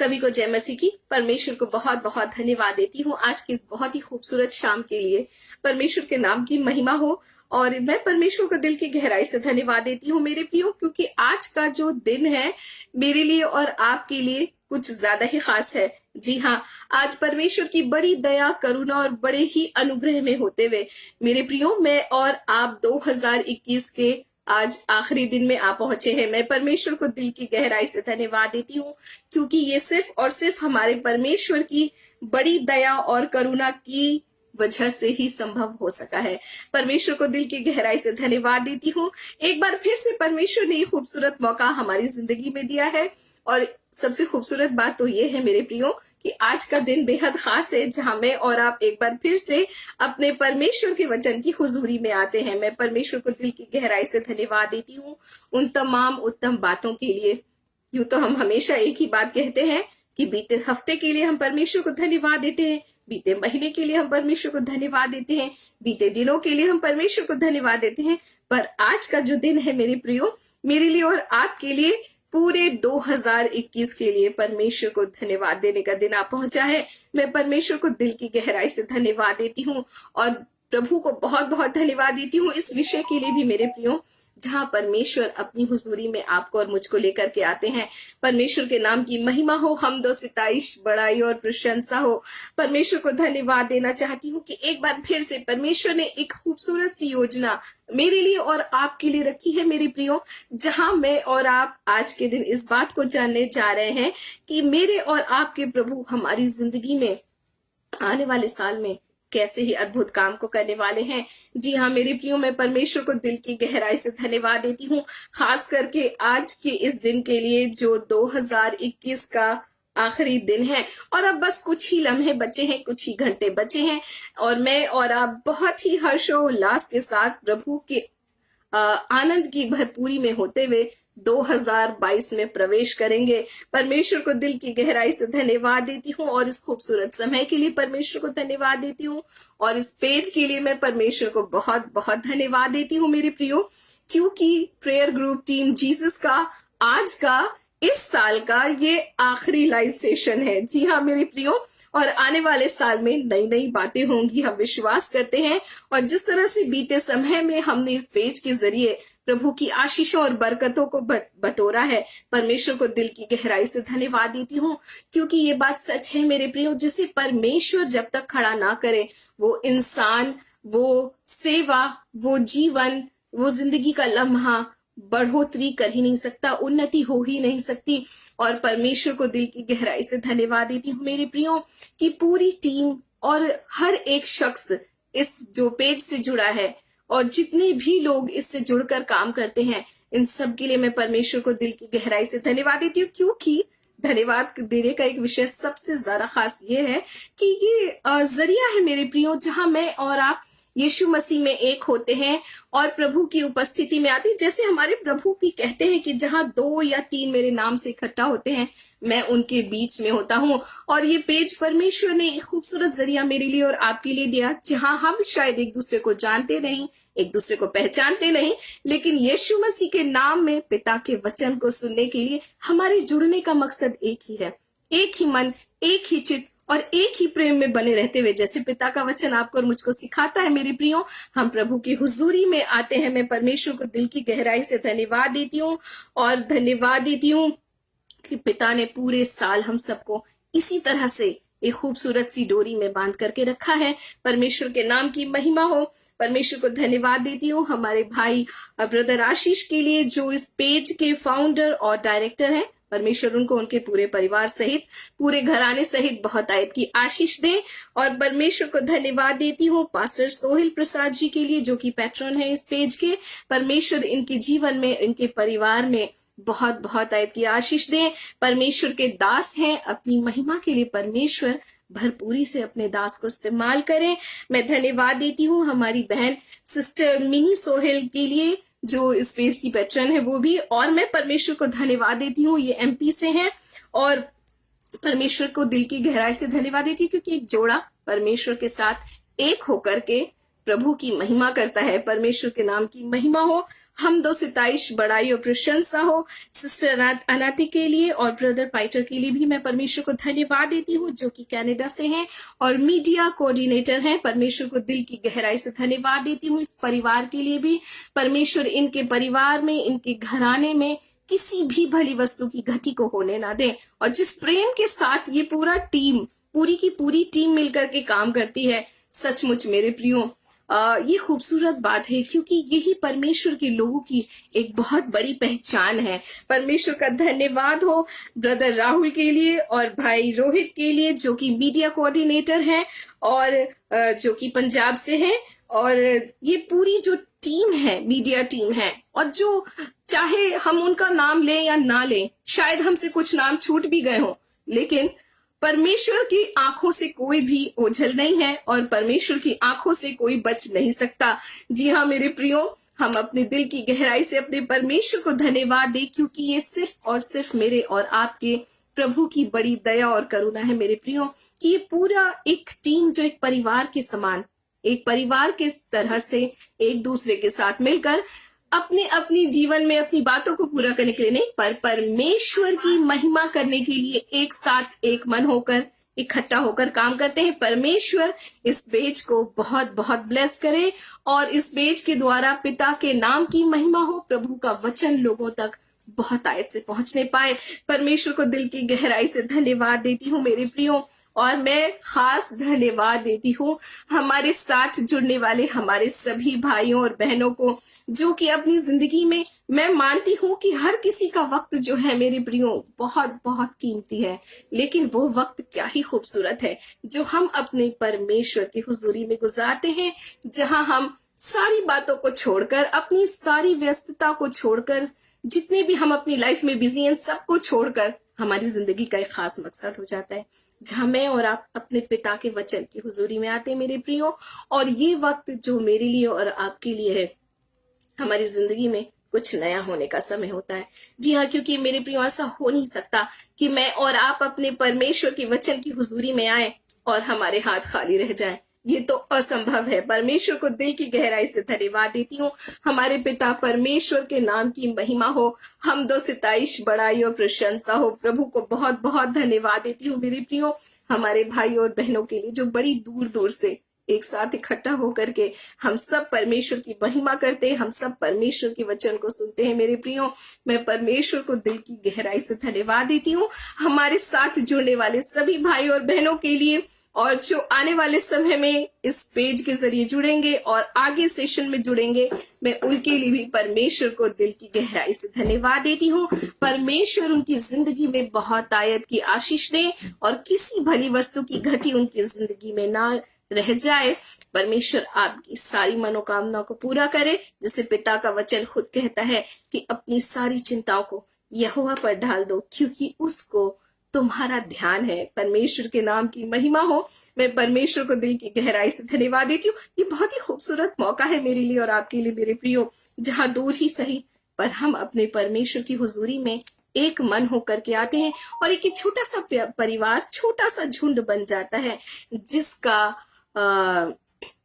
सभी को जय मसीह की। परमेश्वर को बहुत बहुत धन्यवाद देती हूँ आज की इस बहुत ही खूबसूरत शाम के लिए। परमेश्वर के नाम की महिमा हो और मैं परमेश्वर को दिल की गहराई से धन्यवाद देती हूँ मेरे प्रियो, क्योंकि आज का जो दिन है मेरे लिए और आपके लिए कुछ ज्यादा ही खास है। जी हाँ, आज परमेश्वर की बड़ी दया, करुणा और बड़े ही अनुग्रह में होते हुए मेरे प्रियो, मैं और आप 2021 के आज आखिरी दिन में आ पहुंचे हैं। मैं परमेश्वर को दिल की गहराई से धन्यवाद देती हूँ, क्योंकि ये सिर्फ और सिर्फ हमारे परमेश्वर की बड़ी दया और करुणा की वजह से ही संभव हो सका है। परमेश्वर को दिल की गहराई से धन्यवाद देती हूँ। एक बार फिर से परमेश्वर ने ये खूबसूरत मौका हमारी जिंदगी में दिया है और सबसे खूबसूरत बात तो ये है मेरे प्रियो कि आज का दिन बेहद खास है, जहां मैं और आप एक बार फिर से अपने परमेश्वर के वचन की हुजूरी में आते हैं। मैं परमेश्वर को दिल की गहराई से धन्यवाद देती हूँ उन तमाम उत्तम बातों के लिए। यूं तो हम हमेशा एक ही बात कहते हैं कि बीते हफ्ते के लिए हम परमेश्वर को धन्यवाद देते हैं, बीते महीने के लिए हम परमेश्वर को धन्यवाद देते हैं, बीते दिनों के लिए हम परमेश्वर को धन्यवाद देते हैं, पर आज का जो दिन है मेरे प्रियो, मेरे लिए और आपके लिए पूरे 2021 के लिए परमेश्वर को धन्यवाद देने का दिन आ पहुंचा है। मैं परमेश्वर को दिल की गहराई से धन्यवाद देती हूँ और प्रभु को बहुत बहुत धन्यवाद देती हूँ इस विषय के लिए भी मेरे प्रियो, जहां परमेश्वर अपनी हुजूरी में आपको और मुझको लेकर के आते हैं। परमेश्वर के नाम की महिमा हो, हमदो सिताइश, बड़ाई और प्रशंसा हो। परमेश्वर को धन्यवाद देना चाहती हूँ कि एक बार फिर से परमेश्वर ने एक खूबसूरत सी योजना मेरे लिए और आपके लिए रखी है मेरे प्रियो, जहां मैं और आप आज के दिन इस बात को जानने जा रहे हैं कि मेरे और आपके प्रभु हमारी जिंदगी में आने वाले साल में कैसे ही अद्भुत काम को करने वाले हैं। जी हाँ मेरे प्रियो, मैं परमेश्वर को दिल की गहराई से धन्यवाद देती हूँ, खास करके आज के इस दिन के लिए जो 2021 का आखिरी दिन है और अब बस कुछ ही लम्हे बचे हैं, कुछ ही घंटे बचे हैं और मैं और आप बहुत ही हर्षोल्लास के साथ प्रभु के आनंद की भरपूरी में होते हुए 2022 में प्रवेश करेंगे। परमेश्वर को दिल की गहराई से धन्यवाद देती हूँ और इस खूबसूरत समय के लिए परमेश्वर को धन्यवाद देती हूँ और इस पेज के लिए मैं परमेश्वर को बहुत बहुत धन्यवाद देती हूँ मेरे प्रियो, क्योंकि प्रेयर ग्रुप टीम जीसस का आज का इस साल का ये आखिरी लाइव सेशन है। जी हाँ मेरे प्रियो, और आने वाले साल में नई नई बातें होंगी, हम विश्वास करते हैं। और जिस तरह से बीते समय में हमने इस पेज के जरिए प्रभु की आशीषों और बरकतों को बटोरा है, परमेश्वर को दिल की गहराई से धन्यवाद देती हूँ, क्योंकि ये बात सच है मेरे प्रियो, जिसे परमेश्वर जब तक खड़ा ना करे वो इंसान, वो सेवा, वो जीवन, वो जिंदगी का लम्हा बढ़ोतरी कर ही नहीं सकता, उन्नति हो ही नहीं सकती। और परमेश्वर को दिल की गहराई से धन्यवाद देती हूँ मेरे प्रियो कि पूरी टीम और हर एक शख्स इस जो पेज से जुड़ा है और जितने भी लोग इससे जुड़कर काम करते हैं, इन सब के लिए मैं परमेश्वर को दिल की गहराई से धन्यवाद देती हूँ, क्योंकि धन्यवाद देने का एक विषय सबसे ज्यादा खास ये है कि ये जरिया है मेरे प्रियो, जहां मैं और आप यीशु मसीह में एक होते हैं और प्रभु की उपस्थिति में आते हैं। जैसे हमारे प्रभु भी कहते हैं कि जहां 2 या 3 मेरे नाम से इकट्ठा होते हैं, मैं उनके बीच में होता हूँ। और ये पेज परमेश्वर ने एक खूबसूरत जरिया मेरे लिए और आपके लिए दिया, जहां हम शायद एक दूसरे को जानते नहीं, एक दूसरे को पहचानते नहीं, लेकिन यीशु मसीह के नाम में पिता के वचन को सुनने के लिए हमारे जुड़ने का मकसद एक ही है, एक ही मन, एक ही चित्त और एक ही प्रेम में बने रहते हुए, जैसे पिता का वचन आपको और मुझको सिखाता है मेरे प्रियो, हम प्रभु की हुजूरी में आते हैं। मैं परमेश्वर को दिल की गहराई से धन्यवाद देती हूँ और धन्यवाद देती हूँ कि पिता ने पूरे साल हम सबको इसी तरह से एक खूबसूरत सी डोरी में बांध करके रखा है। परमेश्वर के नाम की महिमा हो। परमेश्वर को धन्यवाद देती हूँ हमारे भाई ब्रदर आशीष के लिए, जो इस पेज के फाउंडर और डायरेक्टर हैं। परमेश्वर उनको उनके पूरे परिवार सहित, पूरे घराने सहित बहुत आयत की आशीष दे। और परमेश्वर को धन्यवाद देती हूँ पास्टर सोहिल प्रसाद जी के लिए, जो कि पैट्रन है इस पेज के। परमेश्वर इनके जीवन में, इनके परिवार में बहुत बहुत आयत की आशीष दे। परमेश्वर के दास हैं, अपनी महिमा के लिए परमेश्वर भरपूरी से अपने दास को इस्तेमाल करें। मैं धन्यवाद देती हूँ हमारी बहन सिस्टर मिनी सोहेल के लिए, जो इस पेज की पैट्रन है वो भी। और मैं परमेश्वर को धन्यवाद देती हूँ, ये एमपी से हैं, और परमेश्वर को दिल की गहराई से धन्यवाद देती हूँ, क्योंकि एक जोड़ा परमेश्वर के साथ एक होकर के प्रभु की महिमा करता है। परमेश्वर के नाम की महिमा हो। हम दो सिताइश बड़ाई और प्रशंसा हो सिस्टर अनाती के लिए और ब्रदर पाइटर के लिए भी मैं परमेश्वर को धन्यवाद देती हूँ, जो कि कनाडा से हैं और मीडिया कोऑर्डिनेटर हैं। परमेश्वर को दिल की गहराई से धन्यवाद देती हूँ इस परिवार के लिए भी। परमेश्वर इनके परिवार में, इनके घराने में किसी भी भली वस्तु की घटी को होने ना दे, और जिस प्रेम के साथ ये पूरा टीम, पूरी की पूरी टीम मिलकर के काम करती है, सचमुच मेरे प्रियो ये खूबसूरत बात है, क्योंकि यही परमेश्वर के लोगों की एक बहुत बड़ी पहचान है। परमेश्वर का धन्यवाद हो ब्रदर राहुल के लिए और भाई रोहित के लिए, जो कि मीडिया कोऑर्डिनेटर हैं और जो कि पंजाब से हैं, और ये पूरी जो टीम है, मीडिया टीम है, और जो चाहे हम उनका नाम लें या ना लें, शायद हमसे कुछ नाम छूट भी गए हों, लेकिन परमेश्वर की आंखों से कोई भी ओझल नहीं है और परमेश्वर की आंखों से कोई बच नहीं सकता। जी हाँ मेरे प्रियो, हम अपने दिल की गहराई से अपने परमेश्वर को धन्यवाद दें, क्योंकि ये सिर्फ और सिर्फ मेरे और आपके प्रभु की बड़ी दया और करुणा है मेरे प्रियो, कि ये पूरा एक टीम जो एक परिवार के समान, एक परिवार के तरह से एक दूसरे के साथ मिलकर अपने अपनी जीवन में अपनी बातों को पूरा करने के लिए नहीं, पर परमेश्वर की महिमा करने के लिए एक साथ एक मन होकर इकट्ठा होकर काम करते हैं। परमेश्वर इस पेज को बहुत बहुत ब्लेस करे और इस पेज के द्वारा पिता के नाम की महिमा हो, प्रभु का वचन लोगों तक बहुत आयत से पहुंचने पाए। परमेश्वर को दिल की गहराई से धन्यवाद देती हूँ मेरे प्रियो, और मैं खास धन्यवाद देती हूँ हमारे साथ जुड़ने वाले हमारे सभी भाइयों और बहनों को, जो कि अपनी जिंदगी में, मैं मानती हूँ कि हर किसी का वक्त जो है मेरे प्रियो बहुत बहुत कीमती है, लेकिन वो वक्त क्या ही खूबसूरत है जो हम अपने परमेश्वर की हुजूरी में गुजारते हैं, जहां हम सारी बातों को छोड़कर, अपनी सारी व्यस्तता को छोड़कर, जितने भी हम अपनी लाइफ में बिजी हैं, सबको छोड़कर हमारी जिंदगी का एक खास मकसद हो जाता है, जहां मैं और आप अपने पिता के वचन की हुजूरी में आते हैं मेरे प्रियो। और ये वक्त जो मेरे लिए और आपके लिए है, हमारी जिंदगी में कुछ नया होने का समय होता है। जी हाँ, क्योंकि मेरे प्रियो ऐसा हो नहीं सकता कि मैं और आप अपने परमेश्वर के वचन की हुजूरी में आए और हमारे हाथ खाली रह जाएं। ये तो असंभव है। परमेश्वर को दिल की गहराई से धन्यवाद देती हूँ। हमारे पिता परमेश्वर के नाम की महिमा हो, हम दो सिताइश बड़ाई और प्रशंसा हो। प्रभु को बहुत बहुत धन्यवाद देती हूँ मेरे प्रियो, हमारे भाई और बहनों के लिए जो बड़ी दूर दूर से एक साथ इकट्ठा होकर के हम सब परमेश्वर की महिमा करते हैं, हम सब परमेश्वर के वचन को सुनते हैं मेरे प्रियो। मैं परमेश्वर को दिल की गहराई से धन्यवाद देती हूँ हमारे साथ जुड़ने वाले सभी भाई और बहनों के लिए, और जो आने वाले समय में इस पेज के जरिए जुड़ेंगे और आगे सेशन में जुड़ेंगे, मैं उनके लिए भी परमेश्वर को दिल की गहराई से धन्यवाद देती हूँ। परमेश्वर उनकी जिंदगी में बहुत आयत की आशीष दे और किसी भली वस्तु की घटी उनकी जिंदगी में ना रह जाए। परमेश्वर आपकी सारी मनोकामनाओं को पूरा करे, जैसे पिता का वचन खुद कहता है कि अपनी सारी चिंताओं को यहोवा पर डाल दो, क्योंकि उसको तुम्हारा ध्यान है। परमेश्वर के नाम की महिमा हो। मैं परमेश्वर को दिल की गहराई से धन्यवाद देती हूँ। ये बहुत ही खूबसूरत मौका है मेरे लिए और आपके लिए मेरे प्रियो, जहां दूर ही सही पर हम अपने परमेश्वर की हुजूरी में एक मन होकर के आते हैं और एक छोटा सा परिवार, छोटा सा झुंड बन जाता है, जिसका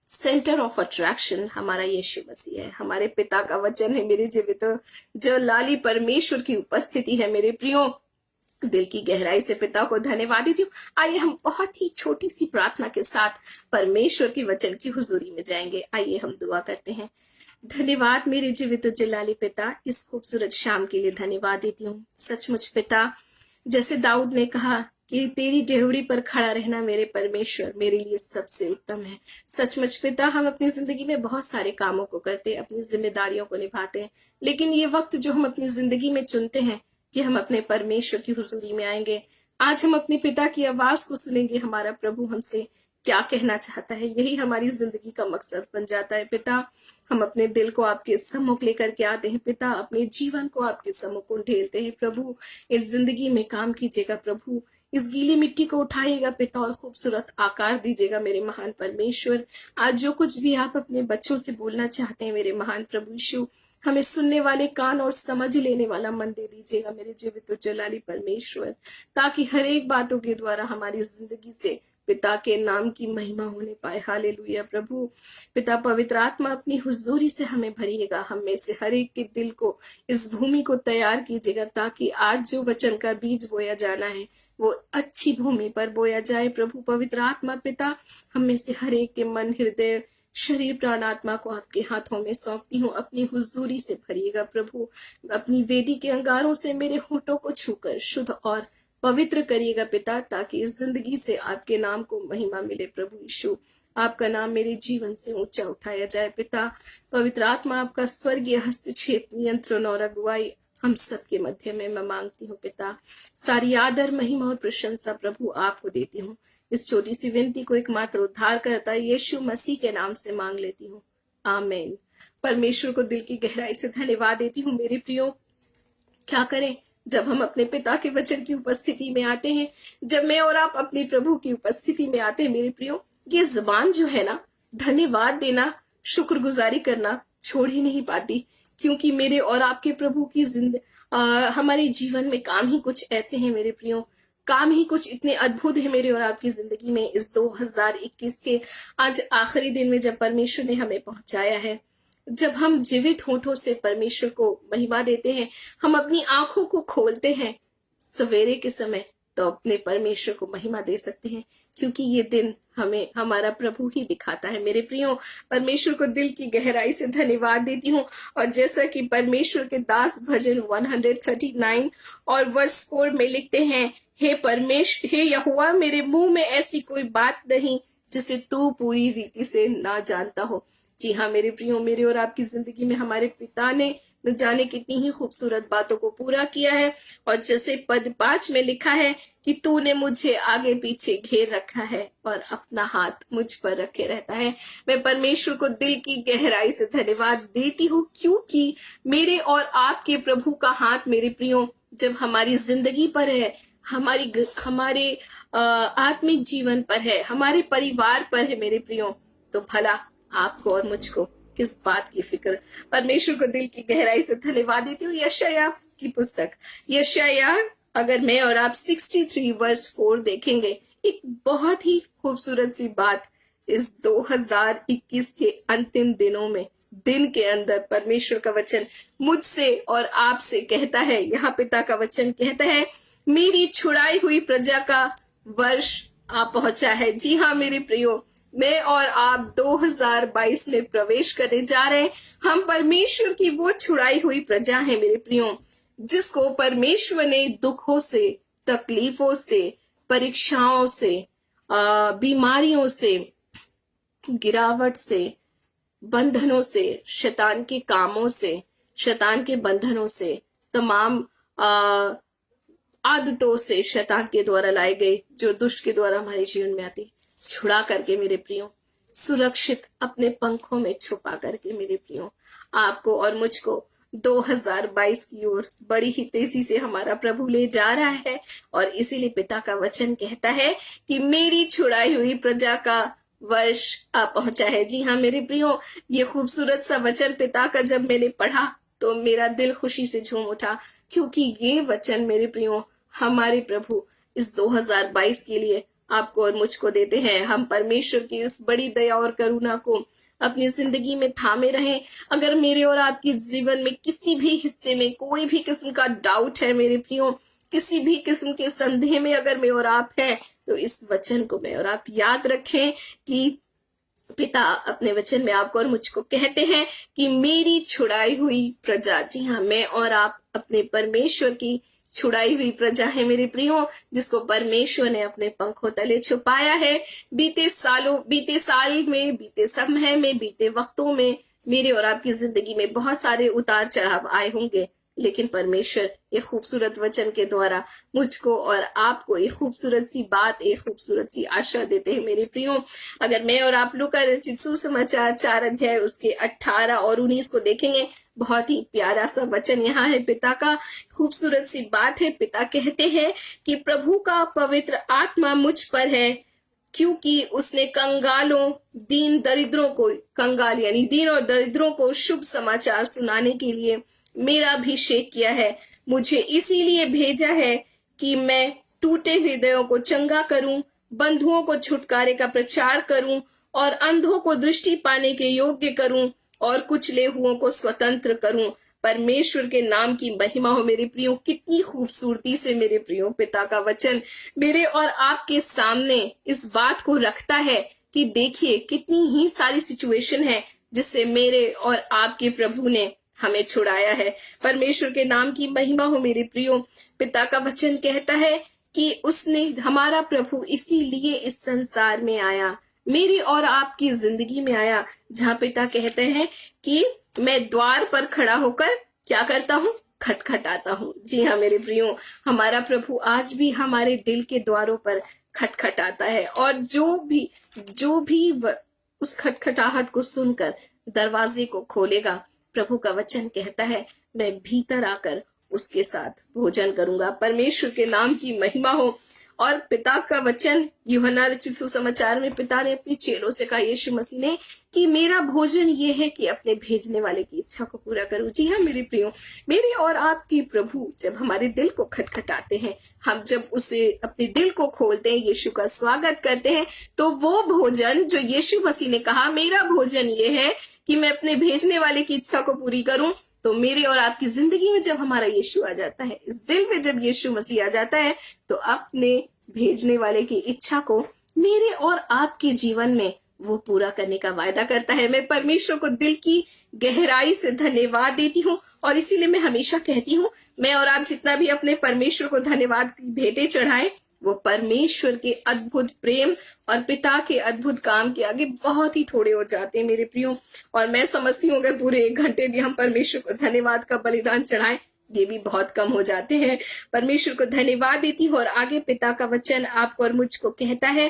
सेंटर ऑफ अट्रैक्शन हमारा यीशु मसीह है, हमारे पिता का वचन है मेरे जीवित जो लाली परमेश्वर की उपस्थिति है मेरे प्रियो। दिल की गहराई से पिता को धन्यवाद देती हूँ। आइए हम बहुत ही छोटी सी प्रार्थना के साथ परमेश्वर के वचन की हुजूरी में जाएंगे। आइए हम दुआ करते हैं। धन्यवाद मेरे जीवित जलाली पिता, इस खूबसूरत शाम के लिए धन्यवाद देती हूँ। सचमुच पिता, जैसे दाऊद ने कहा कि तेरी डेहरी पर खड़ा रहना मेरे परमेश्वर मेरे लिए सबसे उत्तम है। सचमुच पिता, हम अपनी जिंदगी में बहुत सारे कामों को करते हैं, अपनी जिम्मेदारियों को निभाते हैं, लेकिन ये वक्त जो हम अपनी जिंदगी में चुनते हैं कि हम अपने परमेश्वर की हुजूरी में आएंगे, आज हम अपने पिता की आवाज को सुनेंगे। हमारा प्रभु हमसे क्या कहना चाहता है, यही हमारी जिंदगी का मकसद बन जाता है। पिता, हम अपने दिल को आपके सम्मुख लेकर के आते हैं। पिता, अपने जीवन को आपके सम्मुख ढेलते हैं। प्रभु, इस जिंदगी में काम कीजिएगा। प्रभु, इस गीली मिट्टी को उठाइएगा पिता और खूबसूरत आकार दीजिएगा मेरे महान परमेश्वर। आज जो कुछ भी आप अपने बच्चों से बोलना चाहते हैं मेरे महान प्रभु यीशु, हमें सुनने वाले कान और समझ लेने वाला मन दे दीजिएगा मेरे जीवित और जलाली परमेश्वर, ताकि हर एक बातों के द्वारा हमारी जिंदगी से पिता के नाम की महिमा होने पाए। हालेलुया प्रभु। पिता पवित्र आत्मा अपनी हुजूरी से हमें भरिएगा, हम में से हर एक के दिल को, इस भूमि को तैयार कीजिएगा, ताकि आज जो वचन का बीज बोया जाना है वो अच्छी भूमि पर बोया जाए। प्रभु पवित्र आत्मा पिता, हम में से हर एक के मन, हृदय, शरीर, प्राण, आत्मा को आपके हाथों में सौंपती हूँ। अपनी हुजूरी से भरिएगा प्रभु। अपनी वेदी के अंगारों से मेरे होठों को छूकर शुद्ध और पवित्र करिएगा पिता, ताकि इस जिंदगी से आपके नाम को महिमा मिले। प्रभु यीशु, आपका नाम मेरे जीवन से ऊंचा उठाया जाए। पिता पवित्र आत्मा, आपका स्वर्गीय हस्तक्षेप, नियंत्रण और अगुवाई हम सबके मध्य में मैं मांगती हूँ पिता। सारी आदर, महिमा और प्रशंसा प्रभु आपको देती हूँ। इस छोटी सी विनती को एकमात्र उद्धारकर्ता यीशु मसीह के नाम से मांग लेती हूँ, आमीन। परमेश्वर को दिल की गहराई से धन्यवाद देती हूँ। मेरे प्रियो, क्या करें जब हम अपने पिता के वचन की उपस्थिति में आते हैं, जब मैं और आप अपने प्रभु की उपस्थिति में आते हैं। मेरे प्रियो, ये जबान जो है ना, धन्यवाद देना, शुक्रगुजारी करना छोड़ ही नहीं पाती, क्योंकि मेरे और आपके प्रभु की हमारे जीवन में काम ही कुछ ऐसे हैं मेरे प्रियो, काम ही कुछ इतने अद्भुत है मेरे और आपकी जिंदगी में। इस 2021 के आज आखिरी दिन में जब परमेश्वर ने हमें पहुंचाया है, जब हम जीवित होठों से परमेश्वर को महिमा देते हैं, हम अपनी आंखों को खोलते हैं सवेरे के समय, तो अपने परमेश्वर को महिमा दे सकते हैं, क्योंकि ये दिन हमें हमारा प्रभु ही दिखाता है। मेरे प्रियो, परमेश्वर को दिल की गहराई से धन्यवाद देती हूँ। और जैसा कि परमेश्वर के दास भजन 139 और वर्स 4 में लिखते हैं, हे परमेश्वर, हे यहोवा, मेरे मुंह में ऐसी कोई बात नहीं जिसे तू पूरी रीति से ना जानता हो। जी हाँ मेरे प्रियो, मेरे और आपकी जिंदगी में हमारे पिता ने न जाने कितनी ही खूबसूरत बातों को पूरा किया है। और जैसे पद 5 में लिखा है कि तूने मुझे आगे पीछे घेर रखा है और अपना हाथ मुझ पर रखे रहता है। मैं परमेश्वर को दिल की गहराई से धन्यवाद देती हूँ, क्योंकि मेरे और आपके प्रभु का हाथ मेरे प्रियो जब हमारी जिंदगी पर है, हमारे आत्मिक जीवन पर है, हमारे परिवार पर है मेरे प्रियो, तो भला आपको और मुझको किस बात की फिक्र। परमेश्वर को दिल की गहराई से धन्यवाद देती हूँ। यशायाह की पुस्तक, यशायाह, अगर मैं और आप 63 वर्स 4 देखेंगे, एक बहुत ही खूबसूरत सी बात इस 2021 के अंतिम दिनों में, दिन के अंदर परमेश्वर का वचन मुझसे और आपसे कहता है। यहाँ पिता का वचन कहता है, मेरी छुड़ाई हुई प्रजा का वर्ष आ पहुंचा है। जी हाँ मेरे प्रियो, मैं और आप 2022 में प्रवेश करने जा रहे हैं। हम परमेश्वर की वो छुड़ाई हुई प्रजा है मेरे प्रियो, जिसको परमेश्वर ने दुखों से, तकलीफों से, परीक्षाओं से, बीमारियों से, गिरावट से, बंधनों से, शैतान के कामों से, शैतान के बंधनों से, तमाम आदतों से, शैतान के द्वारा लाए गए, जो दुष्ट के द्वारा हमारे जीवन में आती, छुड़ा करके मेरे प्रियो, सुरक्षित अपने पंखों में छुपा करके मेरे प्रियो, आपको और मुझको 2022 की ओर बड़ी ही तेजी से हमारा प्रभु ले जा रहा है। और इसीलिए पिता का वचन कहता है कि मेरी छुड़ाई हुई प्रजा का वर्ष आ पहुंचा है। जी हाँ मेरे प्रियो, ये खूबसूरत सा वचन पिता का जब मैंने पढ़ा तो मेरा दिल खुशी से झूम उठा, क्योंकि ये वचन मेरे प्रियो हमारे प्रभु इस 2022 के लिए आपको और मुझको देते हैं। हम परमेश्वर की इस बड़ी दया और करुणा को अपनी जिंदगी में थामे रहें। अगर मेरे और आपके जीवन में किसी भी हिस्से में कोई भी किस्म का डाउट है मेरे प्रियो, किसी भी किस्म के संदेह में अगर मैं और आप हैं, तो इस वचन को मैं और आप याद रखें कि पिता अपने वचन में आपको और मुझको कहते हैं कि मेरी छुड़ाई हुई प्रजा। जी हाँ, मैं और आप अपने परमेश्वर की छुड़ाई हुई प्रजा है मेरे प्रियो, जिसको परमेश्वर ने अपने पंखों तले छुपाया है। बीते साल में, बीते समय में, बीते वक्तों में मेरे और आपकी जिंदगी में बहुत सारे उतार चढ़ाव आए होंगे, लेकिन परमेश्वर एक खूबसूरत वचन के द्वारा मुझको और आपको एक खूबसूरत सी बात, एक खूबसूरत सी आशा देते हैं मेरे प्रियो। अगर मैं और आप लूका रचित सुसमाचार 4 अध्याय उसके 18 और 19 को देखेंगे, बहुत ही प्यारा सा वचन यहाँ है, पिता का खूबसूरत सी बात है। पिता कहते हैं कि प्रभु का पवित्र आत्मा मुझ पर है, क्योंकि उसने कंगालों, दीन दरिद्रों को, कंगाल यानी दीन और दरिद्रों को शुभ समाचार सुनाने के लिए मेरा अभिषेक किया है। मुझे इसीलिए भेजा है कि मैं टूटे हृदयों को चंगा करूं, बंधुओं को छुटकारे का प्रचार करूं और अंधों को दृष्टि पाने के योग्य करूं और कुचले हुओं को स्वतंत्र करूं। परमेश्वर के नाम की महिमा हो मेरे प्रियो। कितनी खूबसूरती से मेरे प्रियो पिता का वचन मेरे और आपके सामने इस बात को रखता है कि देखिए कितनी ही सारी सिचुएशन है जिससे मेरे और आपके प्रभु ने हमें छुड़ाया है। परमेश्वर के नाम की महिमा हो मेरे प्रियो। पिता का वचन कहता है कि उसने हमारा प्रभु इसीलिए इस संसार में आया, मेरी और आपकी जिंदगी में आया, जहां पिता कहते हैं कि मैं द्वार पर खड़ा होकर क्या करता हूँ, खटखटाता हूँ। जी हाँ मेरे प्रियो, हमारा प्रभु आज भी हमारे दिल के द्वारों पर खटखटाता है और जो भी उस खटखटाहट को सुनकर दरवाजे को खोलेगा, प्रभु का वचन कहता है मैं भीतर आकर उसके साथ भोजन करूंगा। परमेश्वर के नाम की महिमा हो। और पिता का वचन यूहन्ना रचित सुसमाचार में पिता ने अपने चेलों से कहा, यीशु मसीह ने, कि मेरा भोजन ये है कि अपने भेजने वाले की इच्छा को पूरा करूं। जी हाँ मेरे प्रियो, मेरे और आपके प्रभु जब हमारे दिल को खटखटाते हैं, हम जब उसे अपने दिल को खोलते हैं, यीशु का स्वागत करते हैं, तो वो भोजन जो यीशु मसीह ने कहा मेरा भोजन ये है कि मैं अपने भेजने वाले की इच्छा को पूरी करूं, तो मेरे और आपकी जिंदगी में जब हमारा यीशु आ जाता है, इस दिल में जब यीशु मसीह आ जाता है, तो अपने भेजने वाले की इच्छा को मेरे और आपके जीवन में वो पूरा करने का वायदा करता है। मैं परमेश्वर को दिल की गहराई से धन्यवाद देती हूँ और इसीलिए मैं हमेशा कहती हूँ, मैं और आप जितना भी अपने परमेश्वर को धन्यवाद की भेंटें चढ़ाएं, वो परमेश्वर के अद्भुत प्रेम और पिता के अद्भुत काम के आगे बहुत ही थोड़े हो जाते हैं मेरे प्रियो। और मैं समझती हूँ अगर पूरे 1 घंटे भी हम परमेश्वर को धन्यवाद का बलिदान चढ़ाएं, ये भी बहुत कम हो जाते हैं। परमेश्वर को धन्यवाद देती हूँ। और आगे पिता का वचन आपको और मुझको कहता है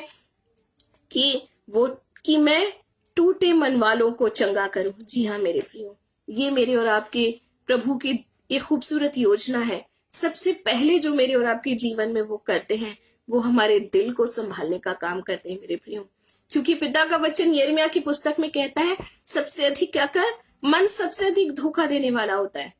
कि मैं टूटे मन वालों को चंगा करूं। जी हाँ मेरे प्रियो, ये मेरे और आपके प्रभु की एक खूबसूरत योजना है। सबसे पहले जो मेरे और आपके जीवन में वो करते हैं, वो हमारे दिल को संभालने का काम करते हैं मेरे प्रियो। क्योंकि पिता का वचन यिर्मयाह की पुस्तक में कहता है, सबसे अधिक क्या कर, मन सबसे अधिक धोखा देने वाला होता है,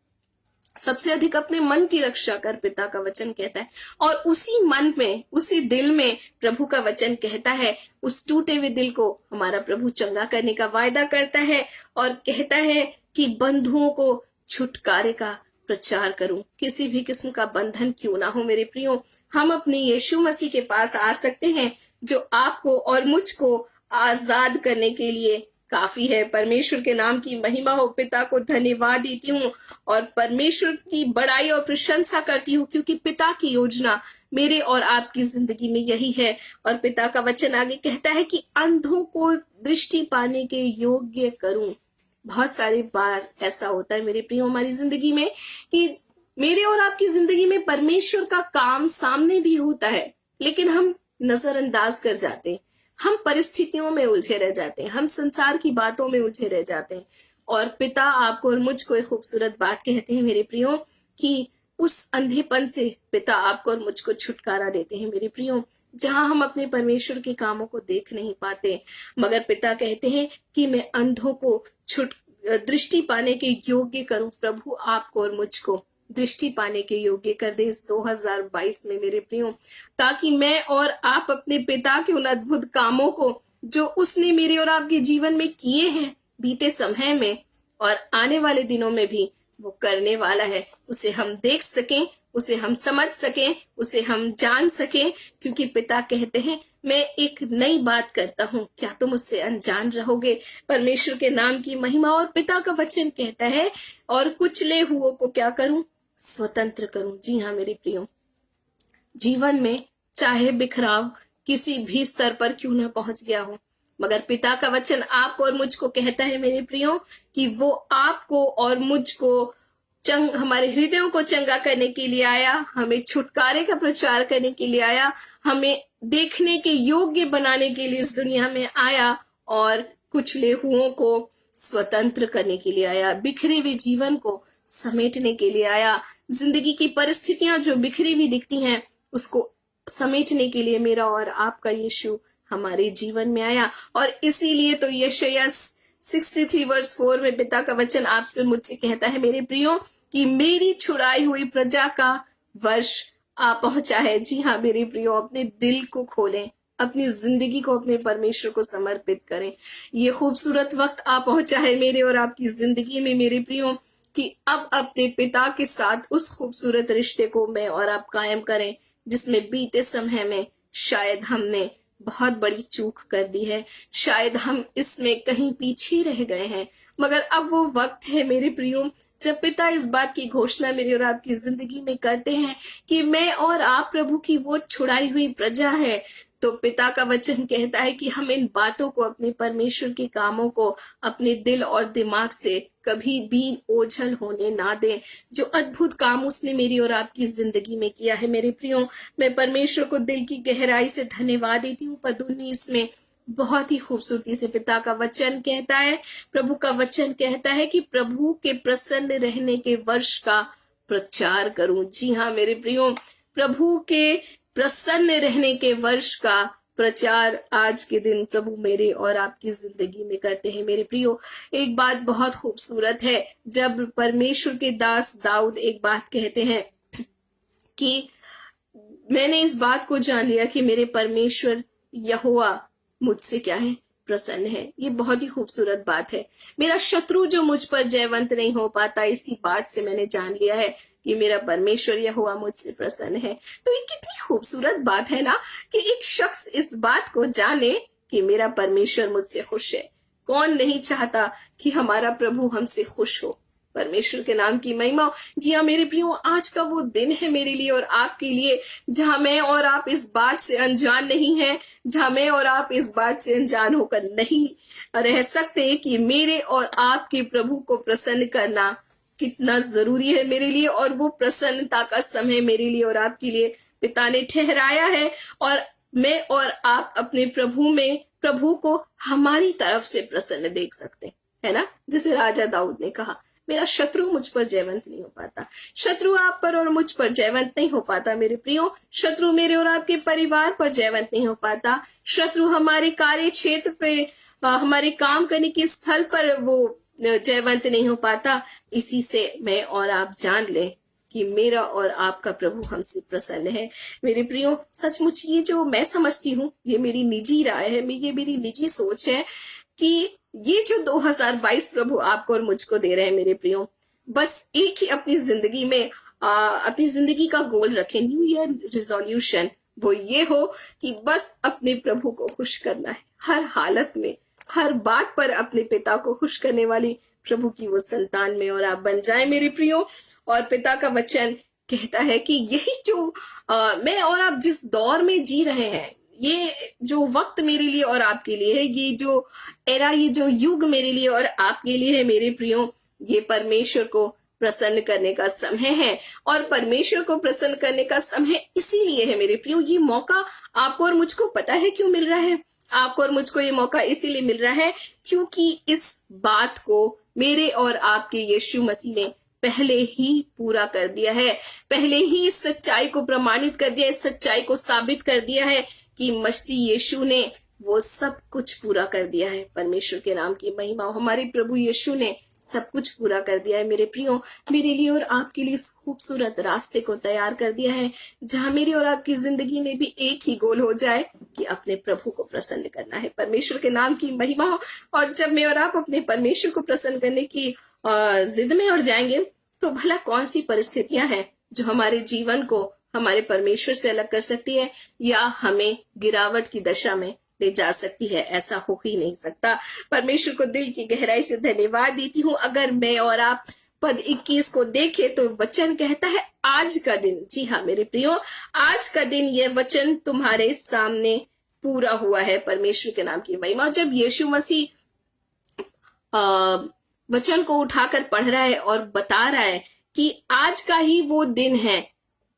सबसे अधिक अपने मन की रक्षा कर, पिता का वचन कहता है। और उसी मन में, उसी दिल में प्रभु का वचन कहता है, उस टूटे हुए दिल को हमारा प्रभु चंगा करने का वायदा करता है और कहता है कि बंधुओं को छुटकारे का प्रचार करूं। किसी भी किस्म का बंधन क्यों ना हो मेरे प्रियो, हम अपने यीशु मसीह के पास आ सकते हैं, जो आपको और मुझको आजाद करने के लिए काफी है। परमेश्वर के नाम की महिमा हो। पिता को धन्यवाद देती हूँ और परमेश्वर की बड़ाई और प्रशंसा करती हूँ, क्योंकि पिता की योजना मेरे और आपकी जिंदगी में यही है। और पिता का वचन आगे कहता है कि अंधों को दृष्टि पाने के योग्य करूं। बहुत सारी बार ऐसा होता है मेरे प्रियो हमारी जिंदगी में कि मेरे और आपकी जिंदगी में परमेश्वर का काम सामने भी होता है, लेकिन हम नजरअंदाज कर जाते हैं, हम परिस्थितियों में उलझे रह जाते हैं, हम संसार की बातों में उलझे रह जाते हैं। और पिता आपको और मुझको एक खूबसूरत बात कहते हैं मेरे प्रियो, कि उस अंधेपन से पिता आपको और मुझको छुटकारा देते हैं मेरे प्रियो, जहां हम अपने परमेश्वर के कामों को देख नहीं पाते। मगर पिता कहते हैं कि मैं अंधों को दृष्टि पाने के योग्य करूं। प्रभु आपको और मुझको दृष्टि पाने के योग्य कर दे इस 2022 में मेरे प्रियो, ताकि मैं और आप अपने पिता के उन अद्भुत कामों को जो उसने मेरे और आपके जीवन में किए हैं बीते समय में और आने वाले दिनों में भी वो करने वाला है, उसे हम देख सकें, उसे हम समझ सकें, उसे हम जान सकें। क्योंकि पिता कहते हैं मैं एक नई बात करता हूं, क्या तुम उससे अनजान रहोगे। परमेश्वर के नाम की महिमा। और पिता का वचन कहता है, और कुचले हुओं को क्या करूं, स्वतंत्र करूं। जी हाँ मेरे प्रियो, जीवन में चाहे बिखराव किसी भी स्तर पर क्यों ना पहुंच गया हो, मगर पिता का वचन आपको और मुझको कहता है मेरे प्रियो कि वो आपको और मुझको हमारे हृदयों को चंगा करने के लिए आया, हमें छुटकारे का प्रचार करने के लिए आया, हमें देखने के योग्य बनाने के लिए इस दुनिया में आया और कुचले हुओं को स्वतंत्र करने के लिए आया, बिखरे हुए जीवन को समेटने के लिए आया। जिंदगी की परिस्थितियां जो बिखरी हुई दिखती हैं, उसको समेटने के लिए मेरा और आपका यीशु हमारे जीवन में आया। और इसीलिए तो यशायाह 63 वर्स 4 में पिता का वचन आपसे मुझसे कहता है मेरे प्रियो कि मेरी छुड़ाई हुई प्रजा का वर्ष आ पहुंचा है। जी हाँ मेरे प्रियो, अपने दिल को खोलें, अपनी जिंदगी को अपने परमेश्वर को समर्पित करें। ये खूबसूरत वक्त आ पहुंचा है मेरे और आपकी जिंदगी में मेरे प्रियो, कि अब अपने पिता के साथ उस खूबसूरत रिश्ते को मैं और आप कायम करें, जिसमें बीते समय में शायद हमने बहुत बड़ी चूक कर दी है, शायद हम इसमें कहीं पीछे रह गए हैं। मगर अब वो वक्त है मेरे प्रियो, जब पिता इस बात की घोषणा मेरी और आपकी जिंदगी में करते हैं कि मैं और आप प्रभु की वो छुड़ाई हुई प्रजा है। तो पिता का वचन कहता है कि हम इन बातों को, अपने परमेश्वर के कामों को अपने दिल और दिमाग से कभी भी ओझल होने ना दें। जो अद्भुत काम उसने मेरी और आपकी जिंदगी में किया है मेरे प्रियो, मैं परमेश्वर को दिल की गहराई से धन्यवाद देती हूँ। पद 19 में बहुत ही खूबसूरती से पिता का वचन कहता है, प्रभु का वचन कहता है कि प्रभु के प्रसन्न रहने के वर्ष का प्रचार करूं। जी हाँ मेरे प्रियो, प्रभु के प्रसन्न रहने के वर्ष का प्रचार आज के दिन प्रभु मेरे और आपकी जिंदगी में करते हैं मेरे प्रियो। एक बात बहुत खूबसूरत है, जब परमेश्वर के दास दाऊद एक बात कहते हैं कि मैंने इस बात को जान लिया कि मेरे परमेश्वर यहोवा मुझसे क्या है, प्रसन्न है। ये बहुत ही खूबसूरत बात है। मेरा शत्रु जो मुझ पर जयवंत नहीं हो पाता, इसी बात से मैंने जान लिया है कि मेरा परमेश्वर यहोवा मुझसे प्रसन्न है। तो ये कितनी खूबसूरत बात है ना, कि एक शख्स इस बात को जाने कि मेरा परमेश्वर मुझसे खुश है। कौन नहीं चाहता कि हमारा प्रभु हमसे खुश हो। परमेश्वर के नाम की महिमा हो। जी हाँ मेरे प्रियो, आज का वो दिन है मेरे लिए और आपके लिए, जहां मैं और आप इस बात से अनजान नहीं है, जहां मैं और आप इस बात से अनजान होकर नहीं रह सकते कि मेरे और आपके प्रभु को प्रसन्न करना कितना जरूरी है मेरे लिए। और वो प्रसन्नता का समय मेरे लिए और आपके लिए पिता ने ठहराया है, और मैं और आप अपने प्रभु को हमारी तरफ से प्रसन्न देख सकते है ना। जैसे राजा दाऊद ने कहा, मेरा शत्रु मुझ पर जयवंत नहीं हो पाता। शत्रु आप पर और मुझ पर जयवंत नहीं हो पाता मेरे प्रियो। शत्रु मेरे और आपके परिवार पर जयवंत नहीं हो पाता। शत्रु हमारे कार्य क्षेत्र पे, हमारे काम करने के स्थल पर वो जयवंत नहीं हो पाता। इसी से मैं और आप जान लें कि मेरा और आपका प्रभु हमसे प्रसन्न है मेरे प्रियो। सचमुच ये जो मैं समझती हूँ, ये मेरी निजी राय है, ये मेरी निजी सोच है कि ये जो 2022 प्रभु आपको और मुझको दे रहे हैं मेरे प्रियो, बस एक ही अपनी जिंदगी में अपनी जिंदगी का गोल रखें, न्यू ईयर रिजोल्यूशन, वो ये हो कि बस अपने प्रभु को खुश करना है। हर हालत में, हर बात पर अपने पिता को खुश करने वाली प्रभु की वो संतान में और आप बन जाए मेरे प्रियो। और पिता का वचन कहता है कि यही जो मैं और आप जिस दौर में जी रहे हैं, ये जो वक्त मेरे लिए और आपके लिए है, ये जो एरा, ये जो युग मेरे लिए और आपके लिए है मेरे प्रियो, ये परमेश्वर को प्रसन्न करने का समय है। और परमेश्वर को प्रसन्न करने का समय इसीलिए है मेरे प्रियो। ये मौका आपको और मुझको पता है क्यों मिल रहा है? आपको और मुझको ये मौका इसीलिए मिल रहा है क्योंकि इस बात को मेरे और आपके यीशु मसीह ने पहले ही पूरा कर दिया है। पहले ही इस सच्चाई को प्रमाणित कर दिया, इस सच्चाई को साबित कर दिया है कि मसीह यीशु ने वो सब कुछ पूरा कर दिया है। परमेश्वर के नाम की महिमा हो। हमारे प्रभु यीशु ने सब कुछ पूरा कर दिया है मेरे प्रियो, मेरे लिए और आपके लिए इस खूबसूरत रास्ते को तैयार कर दिया है, जहां मेरी और आपकी जिंदगी में भी एक ही गोल हो जाए कि अपने प्रभु को प्रसन्न करना है। परमेश्वर के नाम की महिमा हो। और जब मैं और आप अपने परमेश्वर को प्रसन्न करने की जिद में और जाएंगे, तो भला कौन सी परिस्थितियां हैं जो हमारे जीवन को हमारे परमेश्वर से अलग कर सकती है या हमें गिरावट की दशा में ले जा सकती है? ऐसा हो ही नहीं सकता। परमेश्वर को दिल की गहराई से धन्यवाद देती हूँ। अगर मैं और आप पद 21 को देखे तो वचन कहता है आज का दिन, जी हाँ मेरे प्रियो, आज का दिन यह वचन तुम्हारे सामने पूरा हुआ है। परमेश्वर के नाम की महिमा। जब यीशु मसीह वचन को उठाकर पढ़ रहा है और बता रहा है कि आज का ही वो दिन है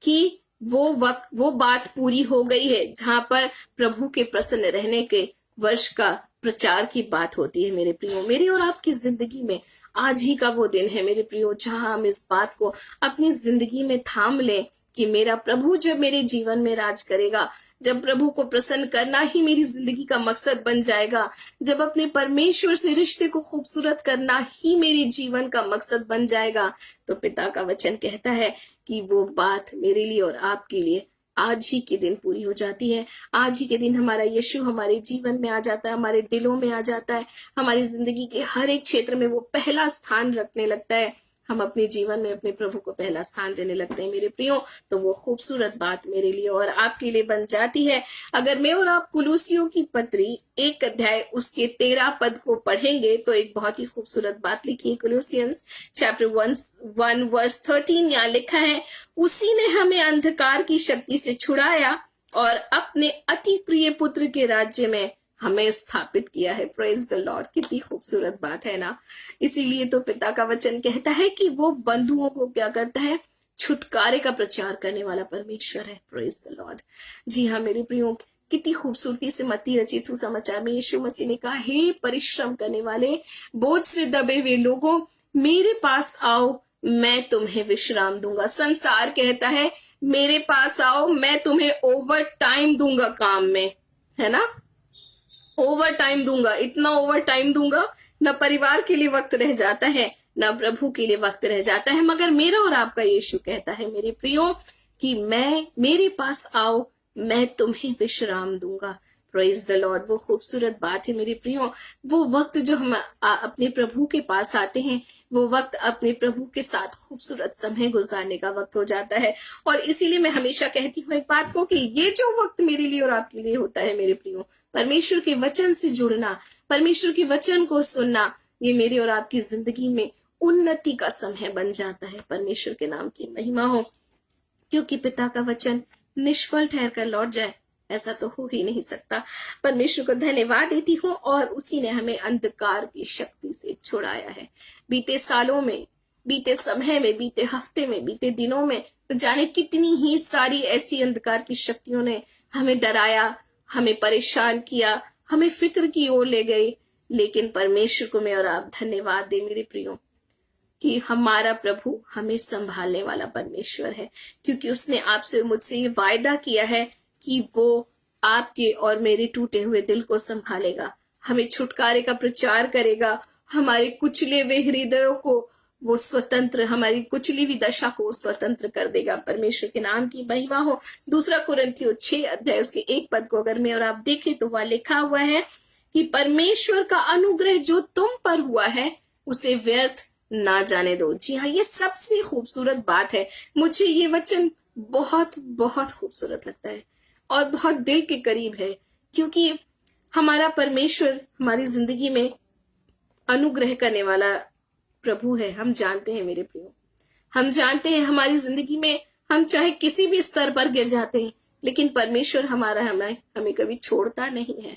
कि वो बात पूरी हो गई है, जहां पर प्रभु के प्रसन्न रहने के वर्ष का प्रचार की बात होती है मेरे प्रियो। मेरी और आपकी जिंदगी में आज ही का वो दिन है मेरे प्रियो, जहां हम इस बात को अपनी जिंदगी में थाम लें कि मेरा प्रभु जब मेरे जीवन में राज करेगा, जब प्रभु को प्रसन्न करना ही मेरी जिंदगी का मकसद बन जाएगा, जब अपने परमेश्वर से रिश्ते को खूबसूरत करना ही मेरे जीवन का मकसद बन जाएगा, तो पिता का वचन कहता है कि वो बात मेरे लिए और आपके लिए आज ही के दिन पूरी हो जाती है। आज ही के दिन हमारा यीशु हमारे जीवन में आ जाता है, हमारे दिलों में आ जाता है, हमारी जिंदगी के हर एक क्षेत्र में वो पहला स्थान रखने लगता है। हम अपने जीवन में अपने प्रभु को पहला स्थान देने लगते हैं मेरे प्रियो। तो वो खूबसूरत बात मेरे लिए और आपके लिए बन जाती है अगर मैं और आप कुलूसियों की पत्री 1 अध्याय उसके 13 पद को पढ़ेंगे तो एक बहुत ही खूबसूरत बात लिखी है। कुलूसियंस चैप्टर 1 वर्स 13 यहाँ लिखा है, उसी ने हमें अंधकार की शक्ति से छुड़ाया और अपने अति प्रिय पुत्र के राज्य में हमें स्थापित किया है। Praise the Lord. कितनी खूबसूरत बात है ना। इसीलिए तो पिता का वचन कहता है कि वो बंधुओं को क्या करता है, छुटकारे का प्रचार करने वाला परमेश्वर है। Praise the Lord. जी हाँ मेरे प्रियो, कितनी खूबसूरती से मत्ती रचित सुसमाचार में यीशु मसीह ने कहा, हे परिश्रम करने वाले, बोझ से दबे हुए लोगों, मेरे पास आओ, मैं तुम्हें विश्राम दूंगा। संसार कहता है मेरे पास आओ, मैं तुम्हें ओवर टाइम दूंगा काम में, है ना, ओवर टाइम दूंगा, इतना ओवर टाइम दूंगा, न परिवार के लिए वक्त रह जाता है, न प्रभु के लिए वक्त रह जाता है। मगर मेरा और आपका यीशु कहता है मेरे प्रियो कि मेरे पास आओ, मैं तुम्हें विश्राम दूंगा। Praise the Lord. वो खूबसूरत बात है मेरे प्रियो। वो वक्त जो हम अपने प्रभु के पास आते हैं, वो वक्त अपने प्रभु के साथ खूबसूरत समय गुजारने का वक्त हो जाता है। और इसीलिए मैं हमेशा कहती हूँ एक बात को कि ये जो वक्त मेरे लिए और आपके लिए होता है मेरे प्रियो, परमेश्वर के वचन से जुड़ना, परमेश्वर के वचन को सुनना, ये मेरी और आपकी जिंदगी में उन्नति का समय बन जाता है। परमेश्वर के नाम की महिमा हो। क्योंकि पिता का वचन निष्फल ठहर कर लौट जाए, ऐसा तो हो ही नहीं सकता। परमेश्वर को धन्यवाद देती हूँ और उसी ने हमें अंधकार की शक्ति से छुड़ाया है। बीते सालों में, बीते समय में, बीते हफ्ते में, बीते दिनों में तो जाने कितनी ही सारी ऐसी अंधकार की शक्तियों ने हमें डराया, हमें परेशान किया, हमें फिक्र की ओर ले गई। लेकिन परमेश्वर को मैं और आप धन्यवाद दे मेरे प्रियो कि हमारा प्रभु हमें संभालने वाला परमेश्वर है। क्योंकि उसने आपसे और मुझसे ये वायदा किया है कि वो आपके और मेरे टूटे हुए दिल को संभालेगा, हमें छुटकारे का प्रचार करेगा, हमारे कुचले हुए हृदयों को वो स्वतंत्र, हमारी कुचली हुई दशा को स्वतंत्र कर देगा। परमेश्वर के नाम की महिमा हो। 2 कुरिन्थियों 6 अध्याय उसके 1 पद को अगर मैं और आप देखें तो वह लिखा हुआ है कि परमेश्वर का अनुग्रह जो तुम पर हुआ है उसे व्यर्थ ना जाने दो। जी हाँ, ये सबसे खूबसूरत बात है। मुझे ये वचन बहुत बहुत खूबसूरत लगता है और बहुत दिल के करीब है। क्योंकि हमारा परमेश्वर हमारी जिंदगी में अनुग्रह करने वाला प्रभु है। हम जानते हैं मेरे प्रियो, हम जानते हैं हमारी जिंदगी में हम चाहे किसी भी स्तर पर गिर जाते हैं, लेकिन परमेश्वर हमारा हमें कभी छोड़ता नहीं है।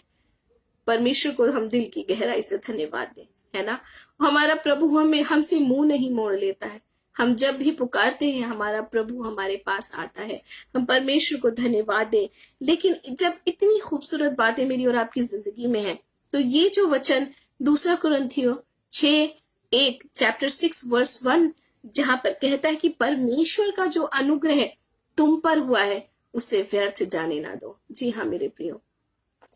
परमेश्वर को हम दिल की गहराई से धन्यवाद दें, है ना। हमारा प्रभु हमसे मुंह नहीं मोड़ लेता है। हम जब भी पुकारते हैं हमारा प्रभु हमारे पास आता है। हम परमेश्वर को धन्यवाद दें। लेकिन जब इतनी खूबसूरत बातें मेरी और आपकी जिंदगी में है तो ये जो वचन 2 कुरिन्थियों 6:1 चैप्टर 6 वर्स 1 जहां पर कहता है कि परमेश्वर का जो अनुग्रह तुम पर हुआ है उसे व्यर्थ जाने ना दो। जी हाँ मेरे प्रियो,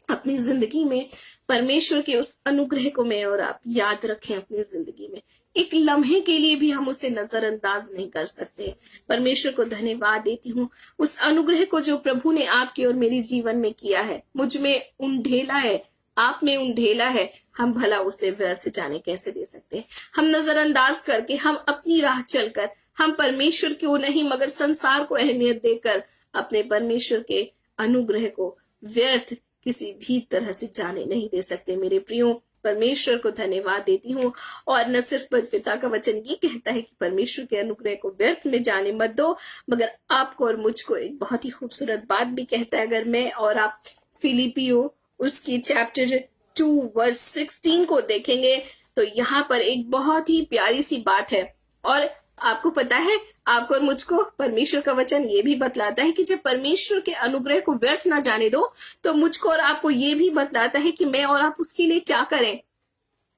अपनी जिंदगी में परमेश्वर के उस अनुग्रह को मैं और आप याद रखें। अपनी जिंदगी में एक लम्हे के लिए भी हम उसे नजरअंदाज नहीं कर सकते। परमेश्वर को धन्यवाद देती हूँ उस अनुग्रह को जो प्रभु ने आपके और मेरे जीवन में किया है, मुझ में उंडेला है, आप में उंडेला है। हम भला उसे व्यर्थ जाने कैसे दे सकते हैं। हम नजरअंदाज करके, हम अपनी राह चलकर, हम परमेश्वर को नहीं मगर संसार को अहमियत देकर अपने परमेश्वर के अनुग्रह को व्यर्थ किसी भी तरह से जाने नहीं दे सकते। मेरे प्रियो, परमेश्वर को धन्यवाद देती हूँ। और न सिर्फ पिता का वचन ये कहता है कि परमेश्वर के अनुग्रह को व्यर्थ में जाने मत दो, मगर आपको और मुझको एक बहुत ही खूबसूरत बात भी कहता है। अगर मैं और आप फिलिपियो उसकी चैप्टर 2 वर्स 16 को देखेंगे तो यहाँ पर एक बहुत ही प्यारी सी बात है। और आपको पता है, आपको और मुझको परमेश्वर का वचन ये भी बतलाता है कि जब परमेश्वर के अनुग्रह को व्यर्थ ना जाने दो तो मुझको और आपको ये भी बतलाता है कि मैं और आप उसके लिए क्या करें।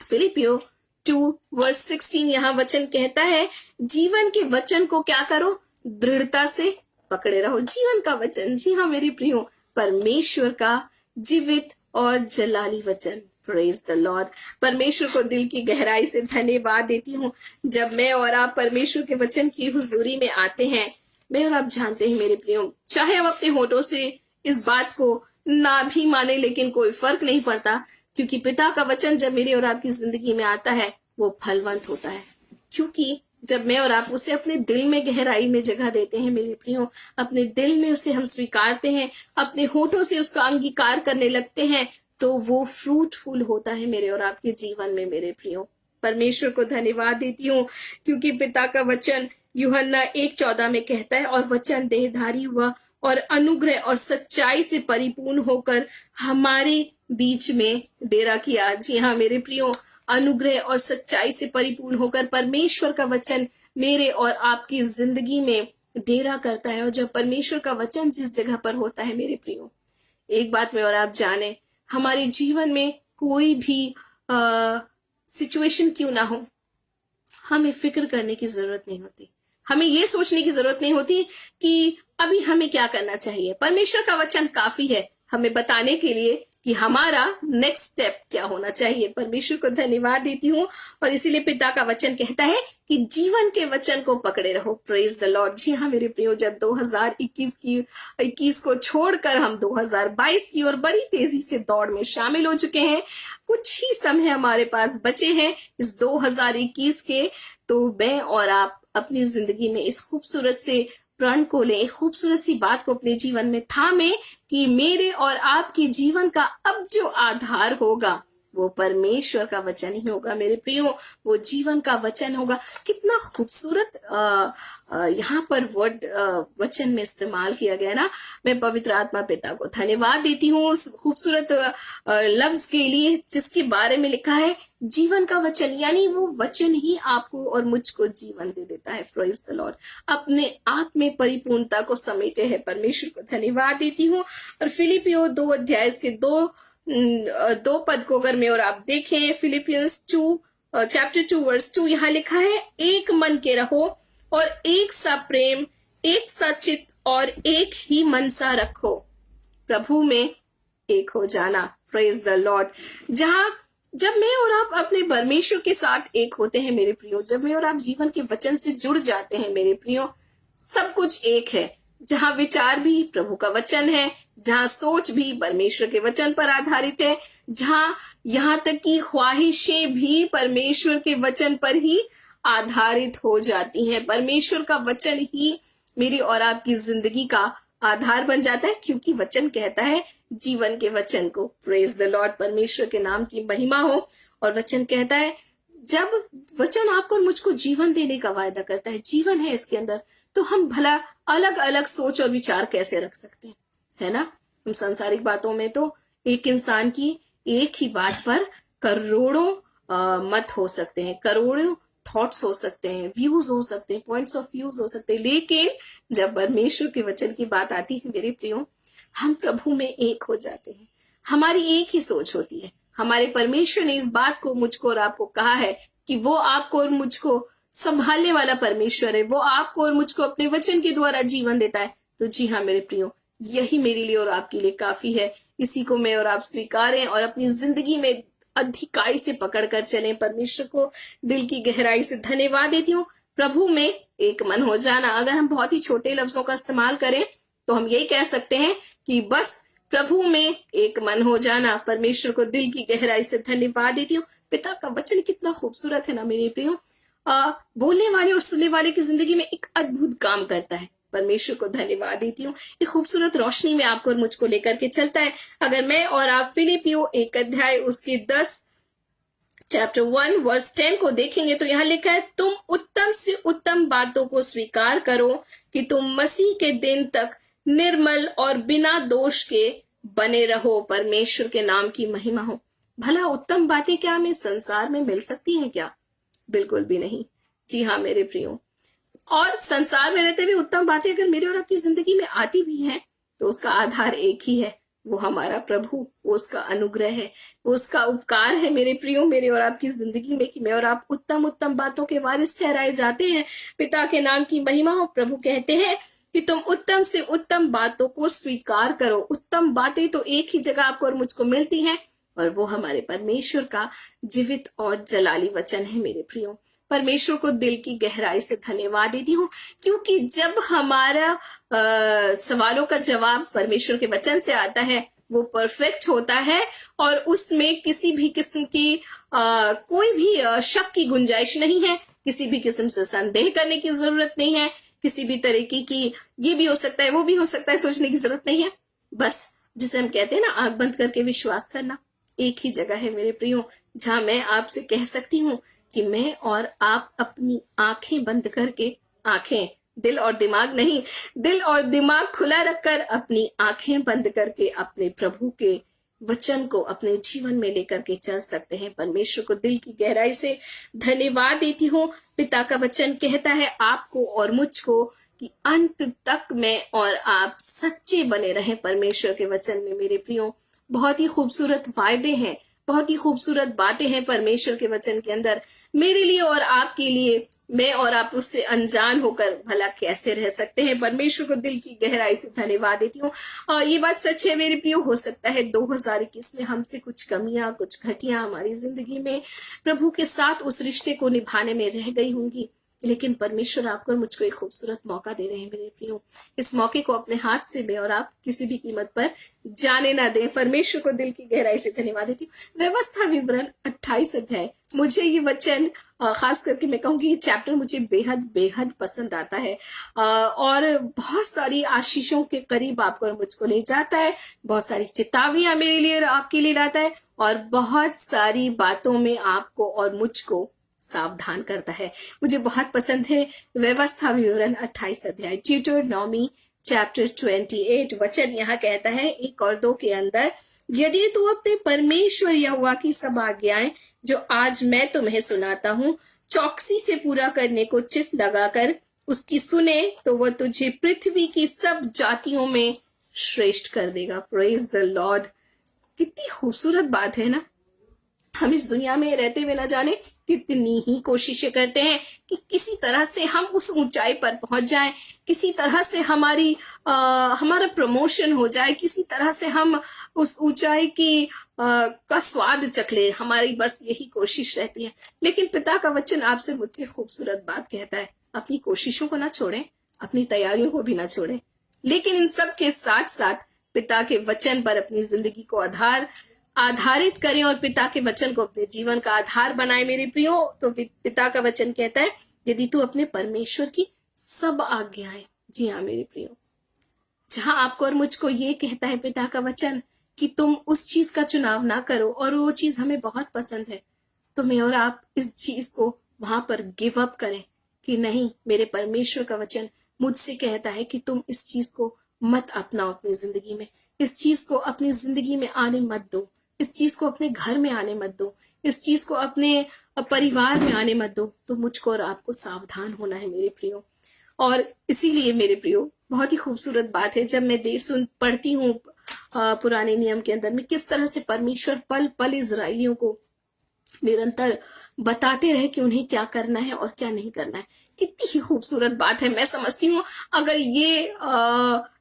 फिलिपियो 2 वर्स 16 यहाँ वचन कहता है, जीवन के वचन को क्या करो, दृढ़ता से पकड़े रहो। जीवन का वचन, जी हाँ मेरी प्रियो, परमेश्वर का जीवित और जलाली वचन। Praise the Lord. परमेश्वर को दिल की गहराई से धन्यवाद देती हूँ। जब मैं और आप परमेश्वर के वचन की हुजूरी में आते हैं, मैं और आप जानते हैं मेरे प्रियो, चाहे हम अपने होठों से इस बात को ना भी माने, लेकिन कोई फर्क नहीं पड़ता, क्योंकि पिता का वचन जब मेरे और आपकी जिंदगी में आता है वो फलवंत होता है। क्योंकि जब मैं और आप उसे अपने दिल में गहराई में जगह देते हैं मेरे प्रियो, अपने दिल में उसे हम स्वीकारते हैं, अपने होठों से उसका अंगीकार करने लगते हैं, तो वो फ्रूटफुल होता है मेरे और आपके जीवन में मेरे प्रियो। परमेश्वर को धन्यवाद देती हूँ, क्योंकि पिता का वचन यूहन्ना 1:14 में कहता है, और वचन देहधारी हुआ और अनुग्रह और सच्चाई से परिपूर्ण होकर हमारे बीच में डेरा किया। जी हाँ मेरे प्रियो, अनुग्रह और सच्चाई से परिपूर्ण होकर परमेश्वर का वचन मेरे और आपकी जिंदगी में डेरा करता है। और जब परमेश्वर का वचन जिस जगह पर होता है मेरे प्रियो, एक बात में और आप जाने, हमारे जीवन में कोई भी सिचुएशन क्यों ना हो, हमें फिक्र करने की जरूरत नहीं होती, हमें ये सोचने की जरूरत नहीं होती कि अभी हमें क्या करना चाहिए। परमेश्वर का वचन काफी है हमें बताने के लिए कि हमारा नेक्स्ट स्टेप क्या होना चाहिए। परमेश्वर को धन्यवाद देती हूँ, और इसीलिए पिता का वचन कहता है कि जीवन के वचन को पकड़े रहो। Praise the Lord. जी हाँ मेरे प्रियो, जब 2021 को छोड़कर हम 2022 की ओर बड़ी तेजी से दौड़ में शामिल हो चुके हैं, कुछ ही समय हमारे पास बचे हैं इस 2021 के, तो मैं और आप अपनी जिंदगी में इस खूबसूरत से प्रण को ले, खूबसूरत सी बात को अपने जीवन में थामे कि मेरे और आपके जीवन का अब जो आधार होगा वो परमेश्वर का वचन ही होगा मेरे प्रियो, वो जीवन का वचन होगा। कितना खूबसूरत यहाँ पर वर्ड वचन में इस्तेमाल किया गया ना। मैं पवित्र आत्मा पिता को धन्यवाद देती हूँ उस खूबसूरत लफ्ज के लिए जिसके बारे में लिखा है जीवन का वचन, यानी वो वचन ही आपको और मुझको जीवन दे देता है। Praise the Lord. अपने आप में परिपूर्णता को समेटे है। परमेश्वर को धन्यवाद देती हूँ। और फिलिपियो 2 अध्याय के दो पद को अगर मैं और आप देखें, फिलिपियंस चैप्टर 2 वर्स 2, यहाँ लिखा है, एक मन के रहो और एक सा प्रेम, एक सा चित्त और एक ही मन सा रखो, प्रभु में एक हो जाना। Praise the Lord. जब मैं और आप अपने परमेश्वर के साथ एक होते हैं मेरे प्रियो, जब मैं और आप जीवन के वचन से जुड़ जाते हैं मेरे प्रियो, सब कुछ एक है। जहां विचार भी प्रभु का वचन है, जहां सोच भी परमेश्वर के वचन पर आधारित है, जहां यहां तक कि ख्वाहिशें भी परमेश्वर के वचन पर ही आधारित हो जाती हैं। परमेश्वर का वचन ही मेरी और आपकी जिंदगी का आधार बन जाता है, क्योंकि वचन कहता है जीवन के वचन को। Praise the Lord. परमेश्वर के नाम की महिमा हो। और वचन कहता है, जब वचन आपको और मुझको जीवन देने का वायदा करता है, जीवन है इसके अंदर, तो हम भला अलग अलग सोच और विचार कैसे रख सकते हैं, है ना। हम सांसारिक बातों में तो एक इंसान की एक ही बात पर करोड़ों मत हो सकते हैं, करोड़ों थॉट्स हो सकते हैं, व्यूज हो सकते हैं, पॉइंट्स ऑफ व्यूज हो सकते हैं, लेकिन जब परमेश्वर के वचन की बात आती है मेरे प्रियो, हम प्रभु में एक हो जाते हैं। हमारी एक ही सोच होती है। हमारे परमेश्वर ने इस बात को मुझको और आपको कहा है कि वो आपको और मुझको संभालने वाला परमेश्वर है, वो आपको और मुझको अपने वचन के द्वारा जीवन देता है। तो जी हाँ मेरे प्रियो, यही मेरे लिए और आपके लिए काफी है। इसी को मैं और आप स्वीकारें और अपनी जिंदगी में अधिकाई से पकड़ कर चलें। परमेश्वर को दिल की गहराई से धन्यवाद देती हूँ। प्रभु में एक मन हो जाना, अगर हम बहुत ही छोटे लफ्जों का इस्तेमाल करें तो हम यही कह सकते हैं कि बस प्रभु में एक मन हो जाना। परमेश्वर को दिल की गहराई से धन्यवाद देती हूँ। पिता का वचन कितना खूबसूरत है ना मेरे प्रियो, बोलने वाले और सुनने वाले की जिंदगी में एक अद्भुत काम करता है। परमेश्वर को धन्यवाद देती हूँ। एक खूबसूरत रोशनी में आपको और मुझको लेकर के चलता है। अगर मैं और आप फिलिपियो 1 अध्याय उसके 10 चैप्टर 1 वर्स 10 को देखेंगे तो यहाँ लिखा है, तुम उत्तम से उत्तम बातों को स्वीकार करो कि तुम मसीह के दिन तक निर्मल और बिना दोष के बने रहो। परमेश्वर के नाम की महिमा हो। भला उत्तम बातें क्या हमें संसार में मिल सकती हैं क्या? बिल्कुल भी नहीं। जी हाँ मेरे प्रियो, और संसार में रहते हुए उत्तम बातें अगर मेरे और आपकी जिंदगी में आती भी हैं तो उसका आधार एक ही है, वो हमारा प्रभु, वो उसका अनुग्रह है, वो उसका उपकार है मेरे प्रियो, मेरे और आपकी जिंदगी में, कि मैं और आप उत्तम उत्तम बातों के वारिस ठहराए जाते हैं। पिता के नाम की महिमा हो। प्रभु कहते हैं कि तुम उत्तम से उत्तम बातों को स्वीकार करो। उत्तम बातें तो एक ही जगह आपको और मुझको मिलती हैं, और वो हमारे परमेश्वर का जीवित और जलाली वचन है मेरे प्रियो। परमेश्वर को दिल की गहराई से धन्यवाद देती हूँ, क्योंकि जब हमारा सवालों का जवाब परमेश्वर के वचन से आता है वो परफेक्ट होता है और उसमें किसी भी किस्म की कोई भी शक की गुंजाइश नहीं है, किसी भी किस्म से संदेह करने की जरूरत नहीं है, किसी भी तरीके की ये भी हो सकता है वो भी हो सकता है सोचने की जरूरत नहीं है। बस जिसे हम कहते हैं ना आंख बंद करके विश्वास करना, एक ही जगह है मेरे प्रियो जहां मैं आपसे कह सकती हूँ कि मैं और आप अपनी आंखें बंद करके, आंखें दिल और दिमाग नहीं, दिल और दिमाग खुला रखकर अपनी आंखें बंद करके अपने प्रभु के वचन को अपने जीवन में लेकर के चल सकते हैं। परमेश्वर को दिल की गहराई से धन्यवाद देती हूँ। पिता का वचन कहता है आपको और मुझको कि अंत तक मैं और आप सच्चे बने रहें परमेश्वर के वचन में। मेरे प्रियो बहुत ही खूबसूरत वायदे हैं, बहुत ही खूबसूरत बातें हैं परमेश्वर के वचन के अंदर मेरे लिए और आपके लिए। मैं और आप उससे अनजान होकर भला कैसे रह सकते हैं। परमेश्वर को दिल की गहराई से धन्यवाद देती हूँ। और ये बात सच है मेरे प्रियो, हो सकता है 2021 में हमसे कुछ कमियां कुछ घटियां हमारी जिंदगी में प्रभु के साथ उस रिश्ते को निभाने में रह गई होंगी, लेकिन परमेश्वर आपको और मुझको एक खूबसूरत मौका दे रहे हैं मेरे प्रियो। इस मौके को अपने हाथ से मैं और आप किसी भी कीमत पर जाने ना दें। परमेश्वर को दिल की गहराई से धन्यवाद देती हूँ। व्यवस्था विवरण 28 अध्याय, मुझे ये वचन खास करके मैं कहूंगी ये चैप्टर मुझे बेहद बेहद पसंद आता है और बहुत सारी आशीषों के करीब आपको और मुझको ले जाता है, बहुत सारी चेतावनियां मेरे लिए और आपके लिए लाता है और बहुत सारी बातों में आपको और मुझको सावधान करता है। मुझे बहुत पसंद है व्यवस्था विवरण 28 अध्याय, ड्यूटरनॉमी चैप्टर 28। वचन यहाँ कहता है 1 और 2 के अंदर, यदि तू अपने परमेश्वर यहोवा की सब आज्ञाएं जो आज मैं तुम्हें सुनाता हूँ चौकसी से पूरा करने को चित लगाकर उसकी सुने तो वह तुझे पृथ्वी की सब जातियों में श्रेष्ठ कर देगा। Praise the Lord. कितनी खूबसूरत बात है ना। हम इस दुनिया में रहते हुए ना जाने कितनी ही कोशिशें करते हैं कि किसी तरह से हम उस ऊंचाई पर पहुंच जाएं, किसी तरह से हमारा प्रमोशन हो जाए, किसी तरह से हम उस ऊंचाई की का स्वाद चख ले। हमारी बस यही कोशिश रहती है। लेकिन पिता का वचन आपसे मुझसे खूबसूरत बात कहता है, अपनी कोशिशों को ना छोड़ें, अपनी तैयारियों को भी ना छोड़ें, लेकिन इन सब के साथ साथ पिता के वचन पर अपनी जिंदगी को आधारित करें और पिता के वचन को अपने जीवन का आधार बनाए। मेरे प्रियो, तो पिता का वचन कहता है यदि तू अपने परमेश्वर की सब आज्ञाएं, जी हाँ मेरे प्रियो, जहां आपको और मुझको ये कहता है पिता का वचन कि तुम उस चीज का चुनाव ना करो और वो चीज हमें बहुत पसंद है, तो मैं और आप इस चीज को वहां पर गिव अप करें कि नहीं, मेरे परमेश्वर का वचन मुझसे कहता है कि तुम इस चीज को मत अपनाओ अपनी जिंदगी में, इस चीज को अपनी जिंदगी में आने मत दो, इस चीज को अपने घर में आने मत दो, इस चीज को अपने परिवार में आने मत दो। तो मुझको और आपको सावधान होना है मेरे प्रियो। और इसीलिए मेरे प्रियो बहुत ही खूबसूरत बात है जब मैं पढ़ती हूँ पुराने नियम के अंदर में किस तरह से परमेश्वर पल पल इजराइलियों को निरंतर बताते रहे कि उन्हें क्या करना है और क्या नहीं करना है। कितनी ही खूबसूरत बात है। मैं समझती हूँ अगर ये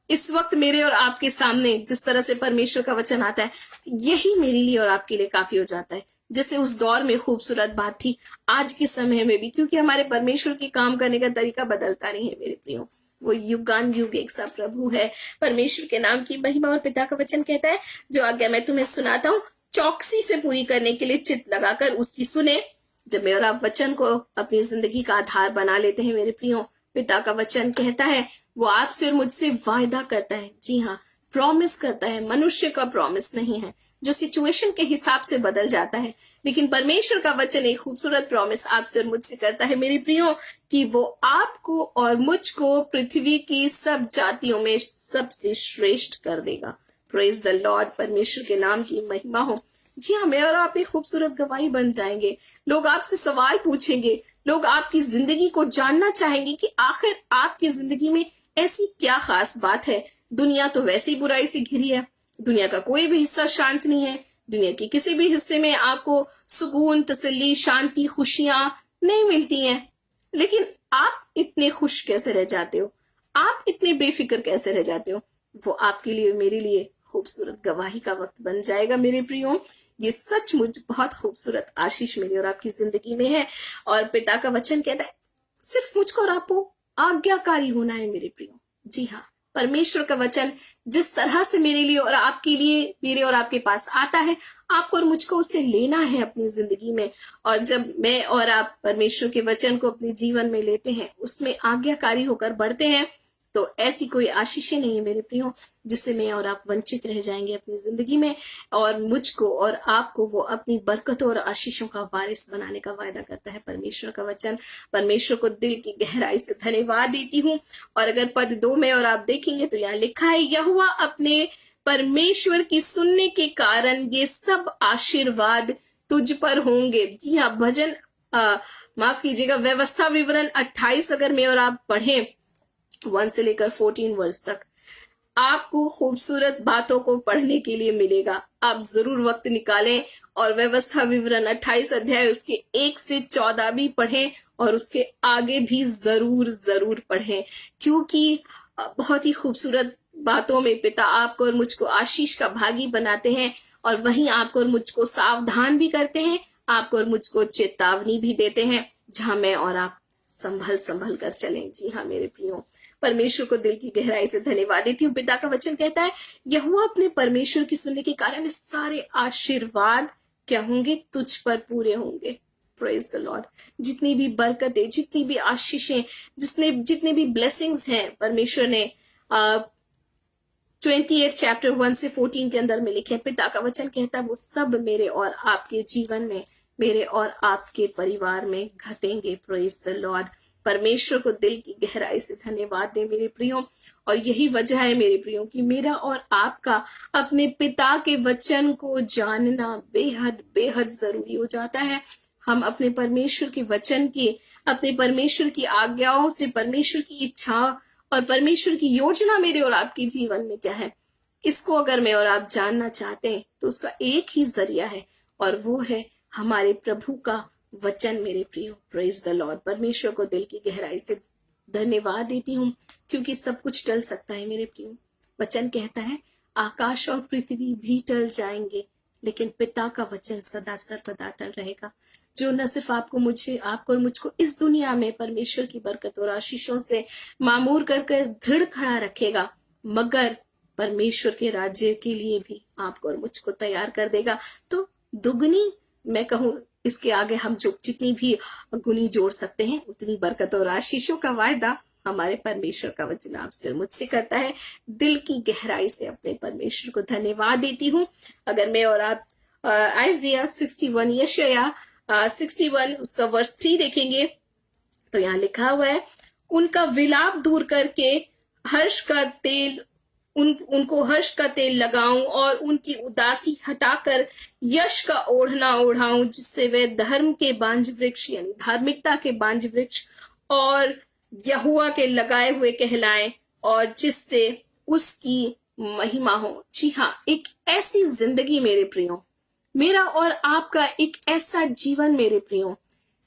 इस वक्त मेरे और आपके सामने जिस तरह से परमेश्वर का वचन आता है, यही मेरे लिए और आपके लिए काफी हो जाता है। जैसे उस दौर में खूबसूरत बात थी, आज के समय में भी, क्योंकि हमारे परमेश्वर के काम करने का तरीका बदलता नहीं है मेरे प्रियो। वो युगान युग एक सा प्रभु है। परमेश्वर के नाम की महिमा। और पिता का वचन कहता है जो आज्ञा मैं तुम्हें सुनाता हूँ चौकसी से पूरी करने के लिए चित लगाकर उसकी सुने। जब मैं और आप वचन को अपनी जिंदगी का आधार बना लेते हैं मेरे प्रियो, पिता का वचन कहता है वो आपसे और मुझसे वायदा करता है, जी हाँ, प्रॉमिस करता है। मनुष्य का प्रॉमिस नहीं है जो सिचुएशन के हिसाब से बदल जाता है, लेकिन परमेश्वर का वचन एक खूबसूरत प्रॉमिस आपसे और मुझसे करता है मेरे प्रियो कि वो आपको और मुझको पृथ्वी की सब जातियों में सबसे श्रेष्ठ कर देगा। Praise the Lord. परमेश्वर के नाम की महिमा हो। जी हाँ, मैं और आप एक खूबसूरत गवाही बन जाएंगे। लोग आपसे सवाल पूछेंगे, लोग आपकी जिंदगी को जानना चाहेंगे कि आखिर आपकी जिंदगी में ऐसी क्या खास बात है। दुनिया तो वैसी बुराई से घिरी है, दुनिया का कोई भी हिस्सा शांत नहीं है, दुनिया के किसी भी हिस्से में आपको सुकून, तसल्ली, शांति, खुशियां नहीं मिलती हैं, लेकिन आप इतने खुश कैसे रह जाते हो, आप इतने बेफिक्र कैसे रह जाते हो। वो आपके लिए, मेरे लिए खूबसूरत गवाही का वक्त बन जाएगा मेरे प्रियो। ये सचमुच बहुत खूबसूरत आशीष मेरी और आपकी जिंदगी में है। और पिता का वचन कहता है सिर्फ मुझको और आपको आज्ञाकारी होना है मेरे प्रियो। जी हाँ, परमेश्वर का वचन जिस तरह से मेरे लिए और आपके लिए, मेरे और आपके पास आता है, आपको और मुझको उसे लेना है अपनी जिंदगी में। और जब मैं और आप परमेश्वर के वचन को अपने जीवन में लेते हैं, उसमें आज्ञाकारी होकर बढ़ते हैं, तो ऐसी कोई आशीषें नहीं है मेरे प्रियो जिससे मैं और आप वंचित रह जाएंगे अपनी जिंदगी में। और मुझको और आपको वो अपनी बरकतों और आशीषों का वारिस बनाने का वायदा करता है परमेश्वर का वचन। परमेश्वर को दिल की गहराई से धन्यवाद देती हूँ। और अगर पद 2 में और आप देखेंगे तो यहाँ लिखा है, यहोवा अपने परमेश्वर की सुनने के कारण ये सब आशीर्वाद तुझ पर होंगे। जी हाँ, भजन माफ कीजिएगा, व्यवस्था विवरण 28 अगर मैं और आप पढ़ें 1 से लेकर 14 वर्ष तक, आपको खूबसूरत बातों को पढ़ने के लिए मिलेगा। आप जरूर वक्त निकालें और व्यवस्था विवरण 28 अध्याय उसके 1 से 14 भी पढ़ें और उसके आगे भी जरूर पढ़ें, क्योंकि बहुत ही खूबसूरत बातों में पिता आपको और मुझको आशीष का भागी बनाते हैं और वहीं आपको और मुझको सावधान भी करते हैं, आपको और मुझको चेतावनी भी देते हैं, जहां मैं और आप संभल कर चलें। जी हाँ मेरे प्रियो, परमेश्वर को दिल की गहराई से धन्यवाद देती हूँ। पिता का वचन कहता है, यहोवा अपने परमेश्वर की सुनने के कारण सारे आशीर्वाद क्या होंगे, तुझ पर पूरे होंगे। Praise the Lord. जितनी भी बरकतें, जितनी भी आशीषें, जितने भी ब्लेसिंग्स हैं परमेश्वर ने 28 चैप्टर 1 से 14 के अंदर में लिखे, पिता का वचन कहता है वो सब मेरे और आपके जीवन में, मेरे और आपके परिवार में घटेंगे। Praise the Lord. परमेश्वर को दिल की गहराई से धन्यवाद दे मेरे प्रियो। और यही वजह है मेरे प्रियो कि मेरा और आपका अपने पिता के वचन को जानना बेहद बेहद जरूरी हो जाता है। हम अपने परमेश्वर के वचन के, अपने परमेश्वर की आज्ञाओं से, परमेश्वर की इच्छा और परमेश्वर की योजना मेरे और आपके जीवन में क्या है, इसको अगर मैं और आप जानना चाहते हैं तो उसका एक ही जरिया है और वो है हमारे प्रभु का वचन मेरे प्रियो। Praise the Lord. परमेश्वर को दिल की गहराई से धन्यवाद देती हूँ, क्योंकि सब कुछ टल सकता है मेरे प्रियो। वचन कहता है आकाश और पृथ्वी भी टल जाएंगे, लेकिन पिता का वचन सदा सर्वदा टल रहेगा, जो न सिर्फ आपको और मुझको इस दुनिया में परमेश्वर की बरकत और आशीषों से मामूर कर दृढ़ खड़ा रखेगा, मगर परमेश्वर के राज्य के लिए भी आपको और मुझको तैयार कर देगा। तो दुगनी, मैं कहूं इसके आगे हम जो जितनी भी गुनी जोड़ सकते हैं, उतनी बरकत और आशीषों का वायदा हमारे परमेश्वर का वचन आपसे और मुझसे करता है। दिल की गहराई से अपने परमेश्वर को धन्यवाद देती हूँ। अगर मैं और आप आइजिया 61, यशायाह 61 उसका वर्ष 3 देखेंगे तो यहाँ लिखा हुआ है, उनका विलाप दूर करके उनको हर्ष का तेल लगाऊं और उनकी उदासी हटाकर यश का ओढ़ना ओढ़ाऊं, जिससे वे धर्म के बांज वृक्ष यानी धार्मिकता के बांज वृक्ष और यहोवा के लगाए हुए कहलाएं और जिससे उसकी महिमा हो। जी हाँ, एक ऐसी जिंदगी मेरे प्रियो, मेरा और आपका एक ऐसा जीवन मेरे प्रियो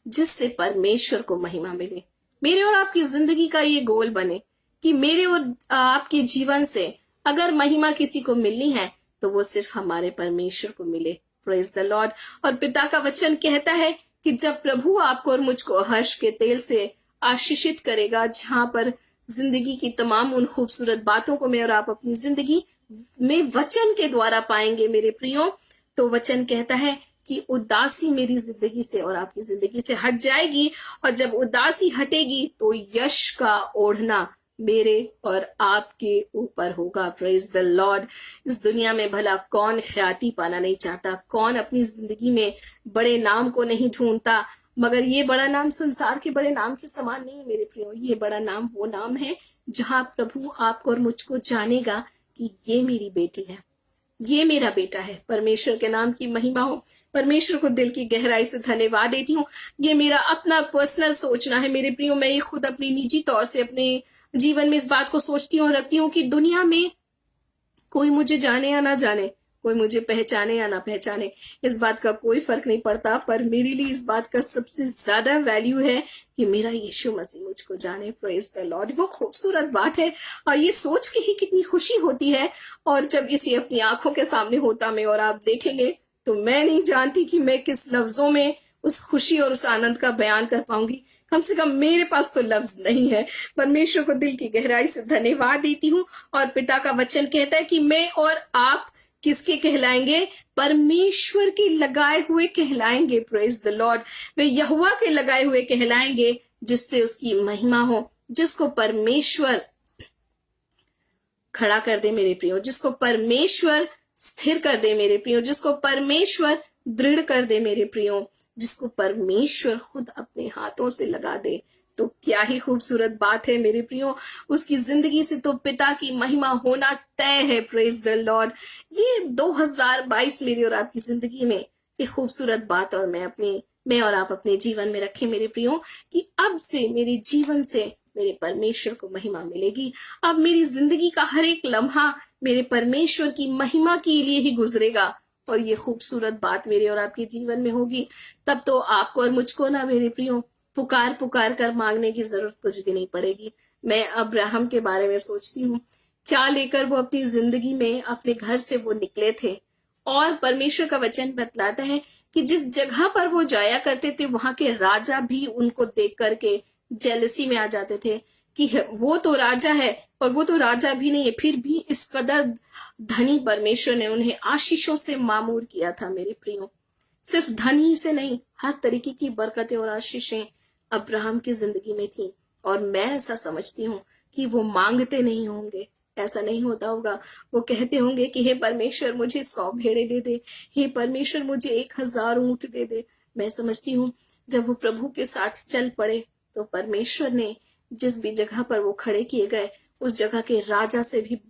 जिससे परमेश्वर को महिमा मिले। मेरे और आपकी जिंदगी का ये गोल बने कि मेरे और आपके जीवन से अगर महिमा किसी को मिलनी है तो वो सिर्फ हमारे परमेश्वर को मिले। Praise the Lord. और पिता का वचन कहता है कि जब प्रभु आपको और मुझको हर्ष के तेल से आशीषित करेगा, जहां पर जिंदगी की तमाम उन खूबसूरत बातों को मैं और आप अपनी जिंदगी में वचन के द्वारा पाएंगे मेरे प्रियो, तो वचन कहता है कि उदासी मेरी जिंदगी से और आपकी जिंदगी से हट जाएगी, और जब उदासी हटेगी तो यश का ओढ़ना मेरे और आपके ऊपर होगा। Praise the Lord. इस दुनिया में भला कौन ख्याति पाना नहीं चाहता, कौन अपनी जिंदगी में बड़े नाम को नहीं ढूंढता, मगर ये बड़ा नाम संसार के बड़े नाम के समान नहीं है मेरे प्रियो। ये बड़ा नाम वो नाम है जहां प्रभु आपको और मुझको जानेगा कि ये मेरी बेटी है, ये मेरा बेटा है। परमेश्वर के नाम की महिमा हो। परमेश्वर को दिल की गहराई से धन्यवाद देती हूँ। ये मेरा अपना पर्सनल सोचना है मेरे प्रियो। मैं ये खुद अपनी निजी तौर से अपने जीवन में इस बात को सोचती हूँ और रखती हूँ कि दुनिया में कोई मुझे जाने या ना जाने, कोई मुझे पहचाने या ना पहचाने, इस बात का कोई फर्क नहीं पड़ता, पर मेरे लिए इस बात का सबसे ज्यादा वैल्यू है कि मेरा यीशु मसीह मुझको जाने। Praise the Lord. वो खूबसूरत बात है और ये सोच के ही कितनी खुशी होती है। और जब इसे अपनी आंखों के सामने होता मैं और आप देखेंगे तो मैं नहीं जानती कि मैं किस लफ्जों में उस खुशी और उस आनंद का बयान कर पाऊंगी। कम से कम मेरे पास तो लफ्ज नहीं है। परमेश्वर को दिल की गहराई से धन्यवाद देती हूँ। और पिता का वचन कहता है कि मैं और आप किसके कहलाएंगे? परमेश्वर के लगाए हुए कहलाएंगे। Praise the Lord. वे यहोवा के लगाए हुए कहलाएंगे, जिससे उसकी महिमा हो। जिसको परमेश्वर खड़ा कर दे मेरे प्रियो, जिसको परमेश्वर स्थिर कर दे मेरे प्रियो, जिसको परमेश्वर दृढ़ कर दे मेरे प्रियो, जिसको परमेश्वर खुद अपने हाथों से लगा दे, तो क्या ही खूबसूरत बात है मेरे प्रियो। उसकी जिंदगी से तो पिता की महिमा होना तय है। Praise the Lord. ये 2022 मेरी और आपकी जिंदगी में एक खूबसूरत बात और मैं और आप अपने जीवन में रखें मेरे प्रियो, कि अब से मेरे जीवन से मेरे परमेश्वर को महिमा मिलेगी। अब मेरी जिंदगी का हर एक लम्हा मेरे परमेश्वर की महिमा के लिए ही गुजरेगा। और ये खूबसूरत बात मेरे और आपके जीवन में होगी। तब तो आपको और मुझको ना मेरे प्रियो पुकार पुकार कर मांगने की जरूरत कुछ भी नहीं पड़ेगी। मैं अब्राहम के बारे में सोचती हूँ, क्या लेकर वो अपनी जिंदगी में अपने घर से वो निकले थे। और परमेश्वर का वचन बतलाता है कि जिस जगह पर वो जाया करते थे, वहां के राजा भी उनको देख करके जेलसी में आ जाते थे कि वो तो राजा है और वो तो राजा भी नहीं है, फिर भी इस कदर धनी परमेश्वर ने उन्हें आशीषों से मामूर किया था मेरे प्रियो। सिर्फ धनी से नहीं, हर तरीके की बरकतें और आशीषें अब्राहम की जिंदगी में थी। और मैं ऐसा समझती हूँ कि वो मांगते नहीं होंगे, ऐसा नहीं होता होगा। वो कहते होंगे कि हे परमेश्वर मुझे 100 भेड़े दे दे, हे परमेश्वर मुझे 1000 ऊंट दे दे। मैं समझती हूँ जब वो प्रभु के साथ चल पड़े, तो परमेश्वर ने जिस भी जगह पर वो खड़े किए गए, उस जगह के राजा से भी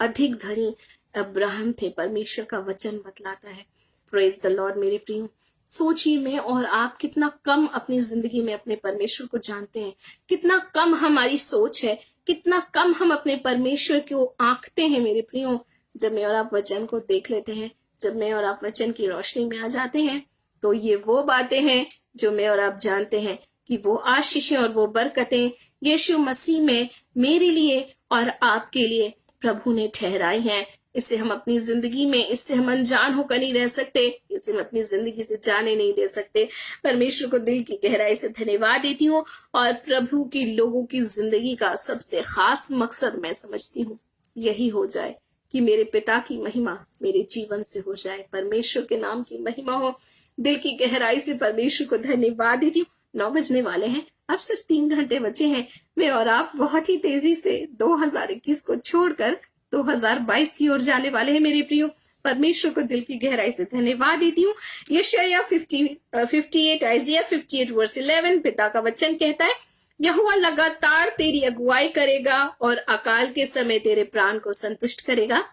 अधिक धनी अब्राहम थे। परमेश्वर का वचन बतलाता है। प्रेज द लॉर्ड मेरे प्रियो। सोचिए, मैं और आप कितना कम अपनी जिंदगी में अपने परमेश्वर को जानते हैं, कितना कम हमारी सोच है, कितना कम हम अपने परमेश्वर को आंकते हैं मेरे प्रियो। जब मैं और आप वचन को देख लेते हैं, जब मैं और आप वचन की रोशनी में आ जाते हैं, तो ये वो बातें हैं जो मैं और आप जानते हैं कि वो आशीषें और वो बरकतें यीशु मसीह में मेरे लिए और आपके लिए प्रभु ने ठहराई हैं। इससे हम अपनी जिंदगी में, इससे हम अनजान होकर नहीं रह सकते, इसे हम अपनी जिंदगी से जाने नहीं दे सकते। परमेश्वर को दिल की गहराई से धन्यवाद देती हूँ। और प्रभु की लोगों की जिंदगी का सबसे खास मकसद मैं समझती हूँ यही हो जाए कि मेरे पिता की महिमा मेरे जीवन से हो जाए, परमेश्वर के नाम की महिमा हो। दिल की गहराई से परमेश्वर को धन्यवाद देती हूँ। 9 बजने वाले हैं, अब सिर्फ 3 घंटे बचे हैं। मैं और आप बहुत ही तेजी से 2021 को छोड़कर 2022 की ओर जाने वाले हैं मेरे प्रियो। परमेश्वर को दिल की गहराई से धन्यवाद देती हूँ। यशायाह 58 आइजिया 58 वर्स 11 पिता का वचन कहता है, यहोवा लगातार तेरी अगुवाई करेगा और अकाल के समय तेरे प्राण को संतुष्ट करेगा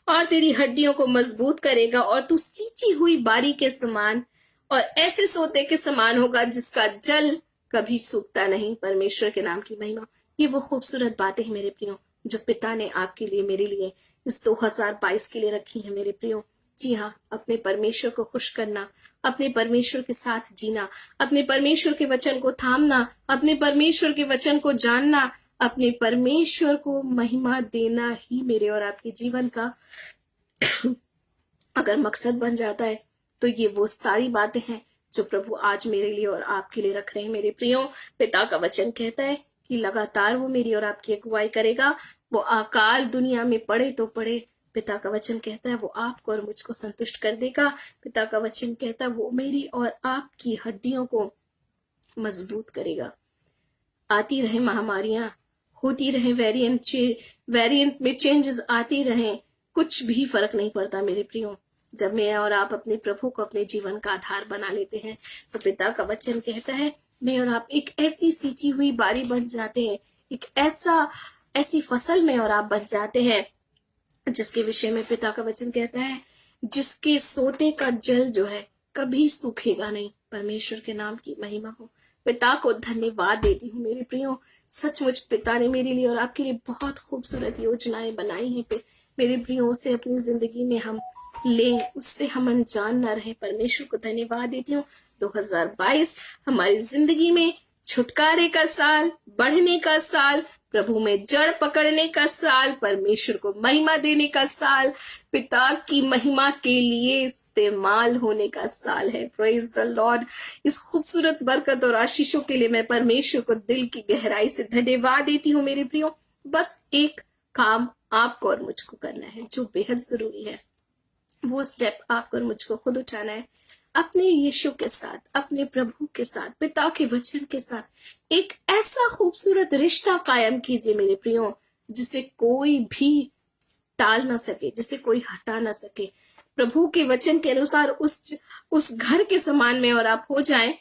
और तेरी हड्डियों को मजबूत करेगा, और तू सींची हुई बारी के समान और ऐसे सोते के समान होगा जिसका जल कभी सूखता नहीं। परमेश्वर के नाम की महिमा। ये वो खूबसूरत बातें हैं मेरे प्रियो जो पिता ने आपके लिए, मेरे लिए इस 2022 के लिए रखी है मेरे प्रियो। जी हाँ, अपने परमेश्वर को खुश करना, अपने परमेश्वर के साथ जीना, अपने परमेश्वर के वचन को थामना, अपने परमेश्वर के वचन को जानना, अपने परमेश्वर को महिमा देना ही मेरे और आपके जीवन का अगर मकसद बन जाता है, तो ये वो सारी बातें हैं जो प्रभु आज मेरे लिए और आपके लिए रख रहे हैं मेरे प्रियो। पिता का वचन कहता है कि लगातार वो मेरी और आपकी अगुवाई करेगा। वो अकाल दुनिया में पड़े तो पड़े, पिता का वचन कहता है वो आपको और मुझको संतुष्ट कर देगा। पिता का वचन कहता है वो मेरी और आपकी हड्डियों को मजबूत करेगा। आती रहे महामारियां, होती रहे वेरिएंट में चेंजेस आती रहे, कुछ भी फर्क नहीं पड़ता मेरे प्रियो। जब मैं और आप अपने प्रभु को अपने जीवन का आधार बना लेते हैं, तो पिता का वचन कहता है मैं और आप एक ऐसी सींची हुई बारी बन जाते हैं, एक ऐसी फसल में और आप बन जाते हैं जिसके विषय में पिता का वचन कहता है जिसके सोते का जल जो है कभी सूखेगा नहीं। परमेश्वर के नाम की महिमा हो। पिता को धन्यवाद देती हूँ मेरे प्रियो। सचमुच पिता ने मेरे लिए और आपके लिए बहुत खूबसूरत योजनाएं बनाई हैं मेरे प्रियो। से अपनी जिंदगी में हम ले, उससे हम अनजान न रहे। परमेश्वर को धन्यवाद देती हूँ। 2022 हमारी जिंदगी में छुटकारे का साल, बढ़ने का साल, प्रभु में जड़ पकड़ने का साल, परमेश्वर को महिमा देने का साल, पिता की महिमा के लिए इस्तेमाल होने का साल है। Praise the Lord. इस खूबसूरत बरकत और आशीषों के लिए मैं परमेश्वर को दिल की गहराई से धन्यवाद देती हूँ मेरे प्रियो। बस एक काम आपको और मुझको करना है जो बेहद जरूरी है। वो स्टेप आपको और मुझको खुद उठाना है। अपने यीशु के साथ, अपने प्रभु के साथ, पिता के वचन के साथ एक ऐसा खूबसूरत रिश्ता कायम कीजिए मेरे प्रियो, जिसे कोई भी टाल ना सके, जिसे कोई हटा ना सके। प्रभु के वचन के अनुसार उस घर के समान में और आप हो जाएं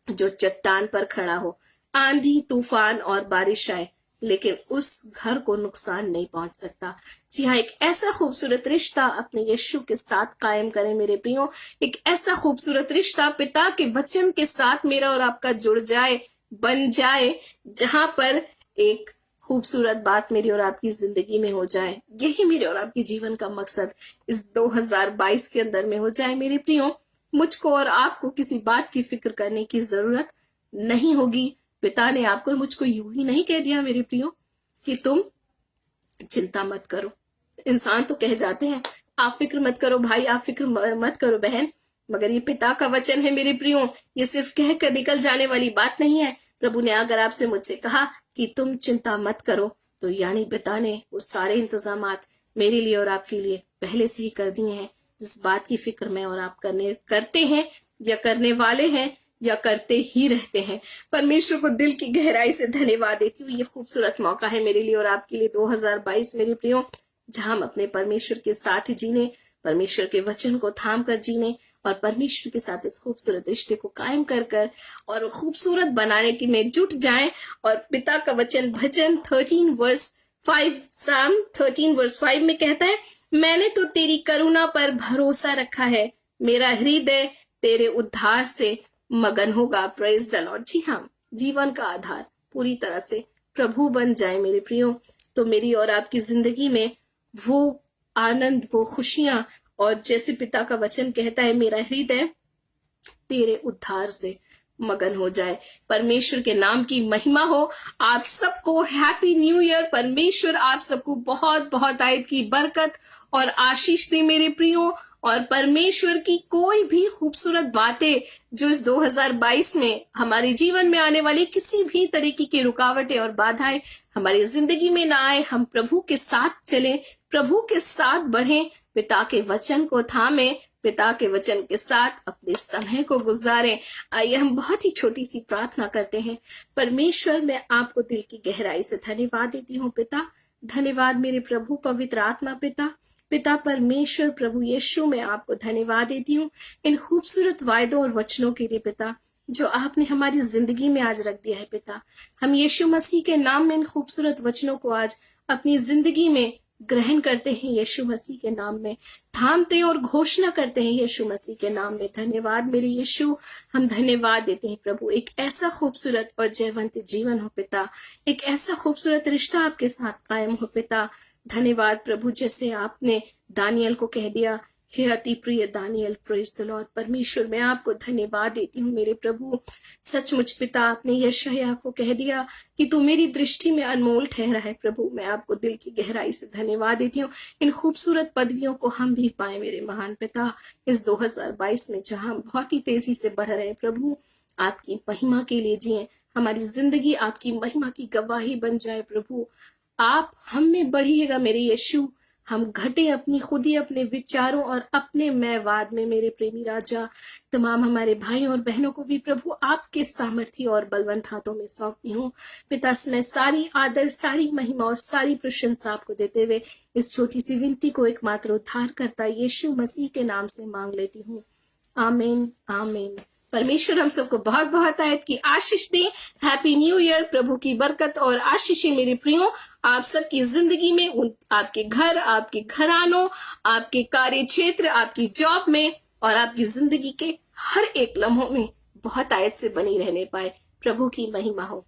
जो चट्टान पर खड़ा हो, आंधी तूफान और बारिश आए लेकिन उस घर को नुकसान नहीं पहुंच सकता। जी हाँ, एक ऐसा खूबसूरत रिश्ता अपने यीशु के साथ कायम करें मेरे प्रियो। एक ऐसा खूबसूरत रिश्ता पिता के वचन के साथ मेरा और आपका जुड़ जाए, बन जाए, जहां पर एक खूबसूरत बात मेरी और आपकी जिंदगी में हो जाए। यही मेरे और आपके जीवन का मकसद इस 2022 के अंदर में हो जाए मेरे प्रियो। मुझको और आपको किसी बात की फिक्र करने की जरूरत नहीं होगी। पिता ने आपको और मुझको यूं ही नहीं कह दिया मेरे प्रियो कि तुम चिंता मत करो। इंसान तो कह जाते हैं आप फिक्र मत करो भाई, आप फिक्र मत करो बहन, मगर ये पिता का वचन है मेरे प्रियो। ये सिर्फ कह कर निकल जाने वाली बात नहीं है। प्रभु ने अगर आपसे मुझसे कहा कि तुम चिंता मत करो, तो यानी पिता ने वो सारे इंतजामात मेरे लिए और आपके लिए पहले से ही कर दिए हैं। जिस बात की फिक्र मैं और आप करते हैं या करने वाले हैं या करते ही रहते हैं। परमेश्वर को दिल की गहराई से धन्यवाद देती हूँ। ये खूबसूरत मौका है मेरे लिए और आपके लिए 2022 मेरे प्रियो, जहां हम अपने परमेश्वर के साथ जीने, परमेश्वर के वचन को थाम कर जीने और परमेश्वर के साथ इस खूबसूरत रिश्ते को कायम कर और खूबसूरत बनाने की में जुट जाएं। और पिता का वचन भजन 13 वर्स 5, साम 13 वर्स 5 में कहता है, मैंने तो तेरी करुणा पर भरोसा रखा है, मेरा हृदय तेरे उद्धार से मगन होगा। Praise the Lord. जी हाँ, जीवन का आधार पूरी तरह से प्रभु बन जाए मेरे प्रियो, तो मेरी और आपकी जिंदगी में वो आनंद, वो खुशियां, और जैसे पिता का वचन कहता है, मेरा हृदय तेरे उद्धार से मगन हो जाए। परमेश्वर के नाम की महिमा हो। आप सबको हैप्पी न्यू ईयर। परमेश्वर आप सबको बहुत बहुत आयत की बरकत और आशीष दे मेरे प्रियो। और परमेश्वर की कोई भी खूबसूरत बातें जो इस 2022 में हमारे जीवन में आने वाली किसी भी तरीके की रुकावटें और बाधाएं हमारी जिंदगी में ना आए। हम प्रभु के साथ चलें, प्रभु के साथ बढ़ें, पिता के वचन को थामें, पिता के वचन के साथ अपने समय को गुजारें। आइए हम बहुत ही छोटी सी प्रार्थना करते हैं। परमेश्वर, मैं आपको दिल की गहराई से धन्यवाद देती हूँ पिता। धन्यवाद मेरे प्रभु पवित्र आत्मा पिता परमेश्वर प्रभु यीशु, मैं आपको धन्यवाद देती हूँ इन खूबसूरत वायदों और वचनों के लिए पिता, जो आपने हमारी जिंदगी में आज रख दिया है पिता। हम यीशु मसीह के नाम में इन खूबसूरत वचनों को आज अपनी जिंदगी में ग्रहण करते हैं, यीशु मसीह के नाम में थामते हैं और घोषणा करते हैं यीशु मसीह के नाम में। धन्यवाद मेरे यीशु, हम धन्यवाद देते हैं प्रभु। एक ऐसा खूबसूरत और जयवंत जीवन हो पिता, एक ऐसा खूबसूरत रिश्ता आपके साथ कायम हो पिता। धन्यवाद प्रभु, जैसे आपने दानियल को कह दिया, हे अति प्रिय दानियल, प्रेज द लॉर्ड। परमेश्वर, मैं आपको धन्यवाद देती हूँ मेरे प्रभु। सचमुच पिता, आपने यशायाह को कह दिया कि तू मेरी दृष्टि में अनमोल ठहरा है। प्रभु, मैं आपको दिल की गहराई से धन्यवाद देती हूँ। इन खूबसूरत पदवियों को हम भी पाए मेरे महान पिता इस 2022 में, जहां हम बहुत ही तेजी से बढ़ रहे हैं। प्रभु, आपकी महिमा के लिए जिए, हमारी जिंदगी आपकी महिमा की गवाही बन जाए। प्रभु, आप हम में बढ़िएगा मेरे यीशु, हम घटे अपनी खुदी, अपने विचारों और अपने मैंवाद में मेरे प्रेमी राजा। तमाम हमारे भाइयों और बहनों को भी प्रभु आपके सामर्थ्य और बलवंत हाथों में सौंपती हूँ पिता। मैं सारी आदर, सारी महिमा और सारी प्रशंसा आपको देते हुए इस छोटी सी विनती को एकमात्र उद्धार करता यीशु मसीह के नाम से मांग लेती हूँ। आमीन, आमीन। परमेश्वर हम सबको बहुत बहुत आयत की आशीष दे। Happy new year. प्रभु की बरकत और आशीषें मेरे प्रियो आप सबकी जिंदगी में, आपके घर, आपके घरानों, आपके कार्य क्षेत्र, आपकी जॉब में और आपकी जिंदगी के हर एक लम्हों में बहुत आयत से बनी रहने पाए। प्रभु की महिमा हो।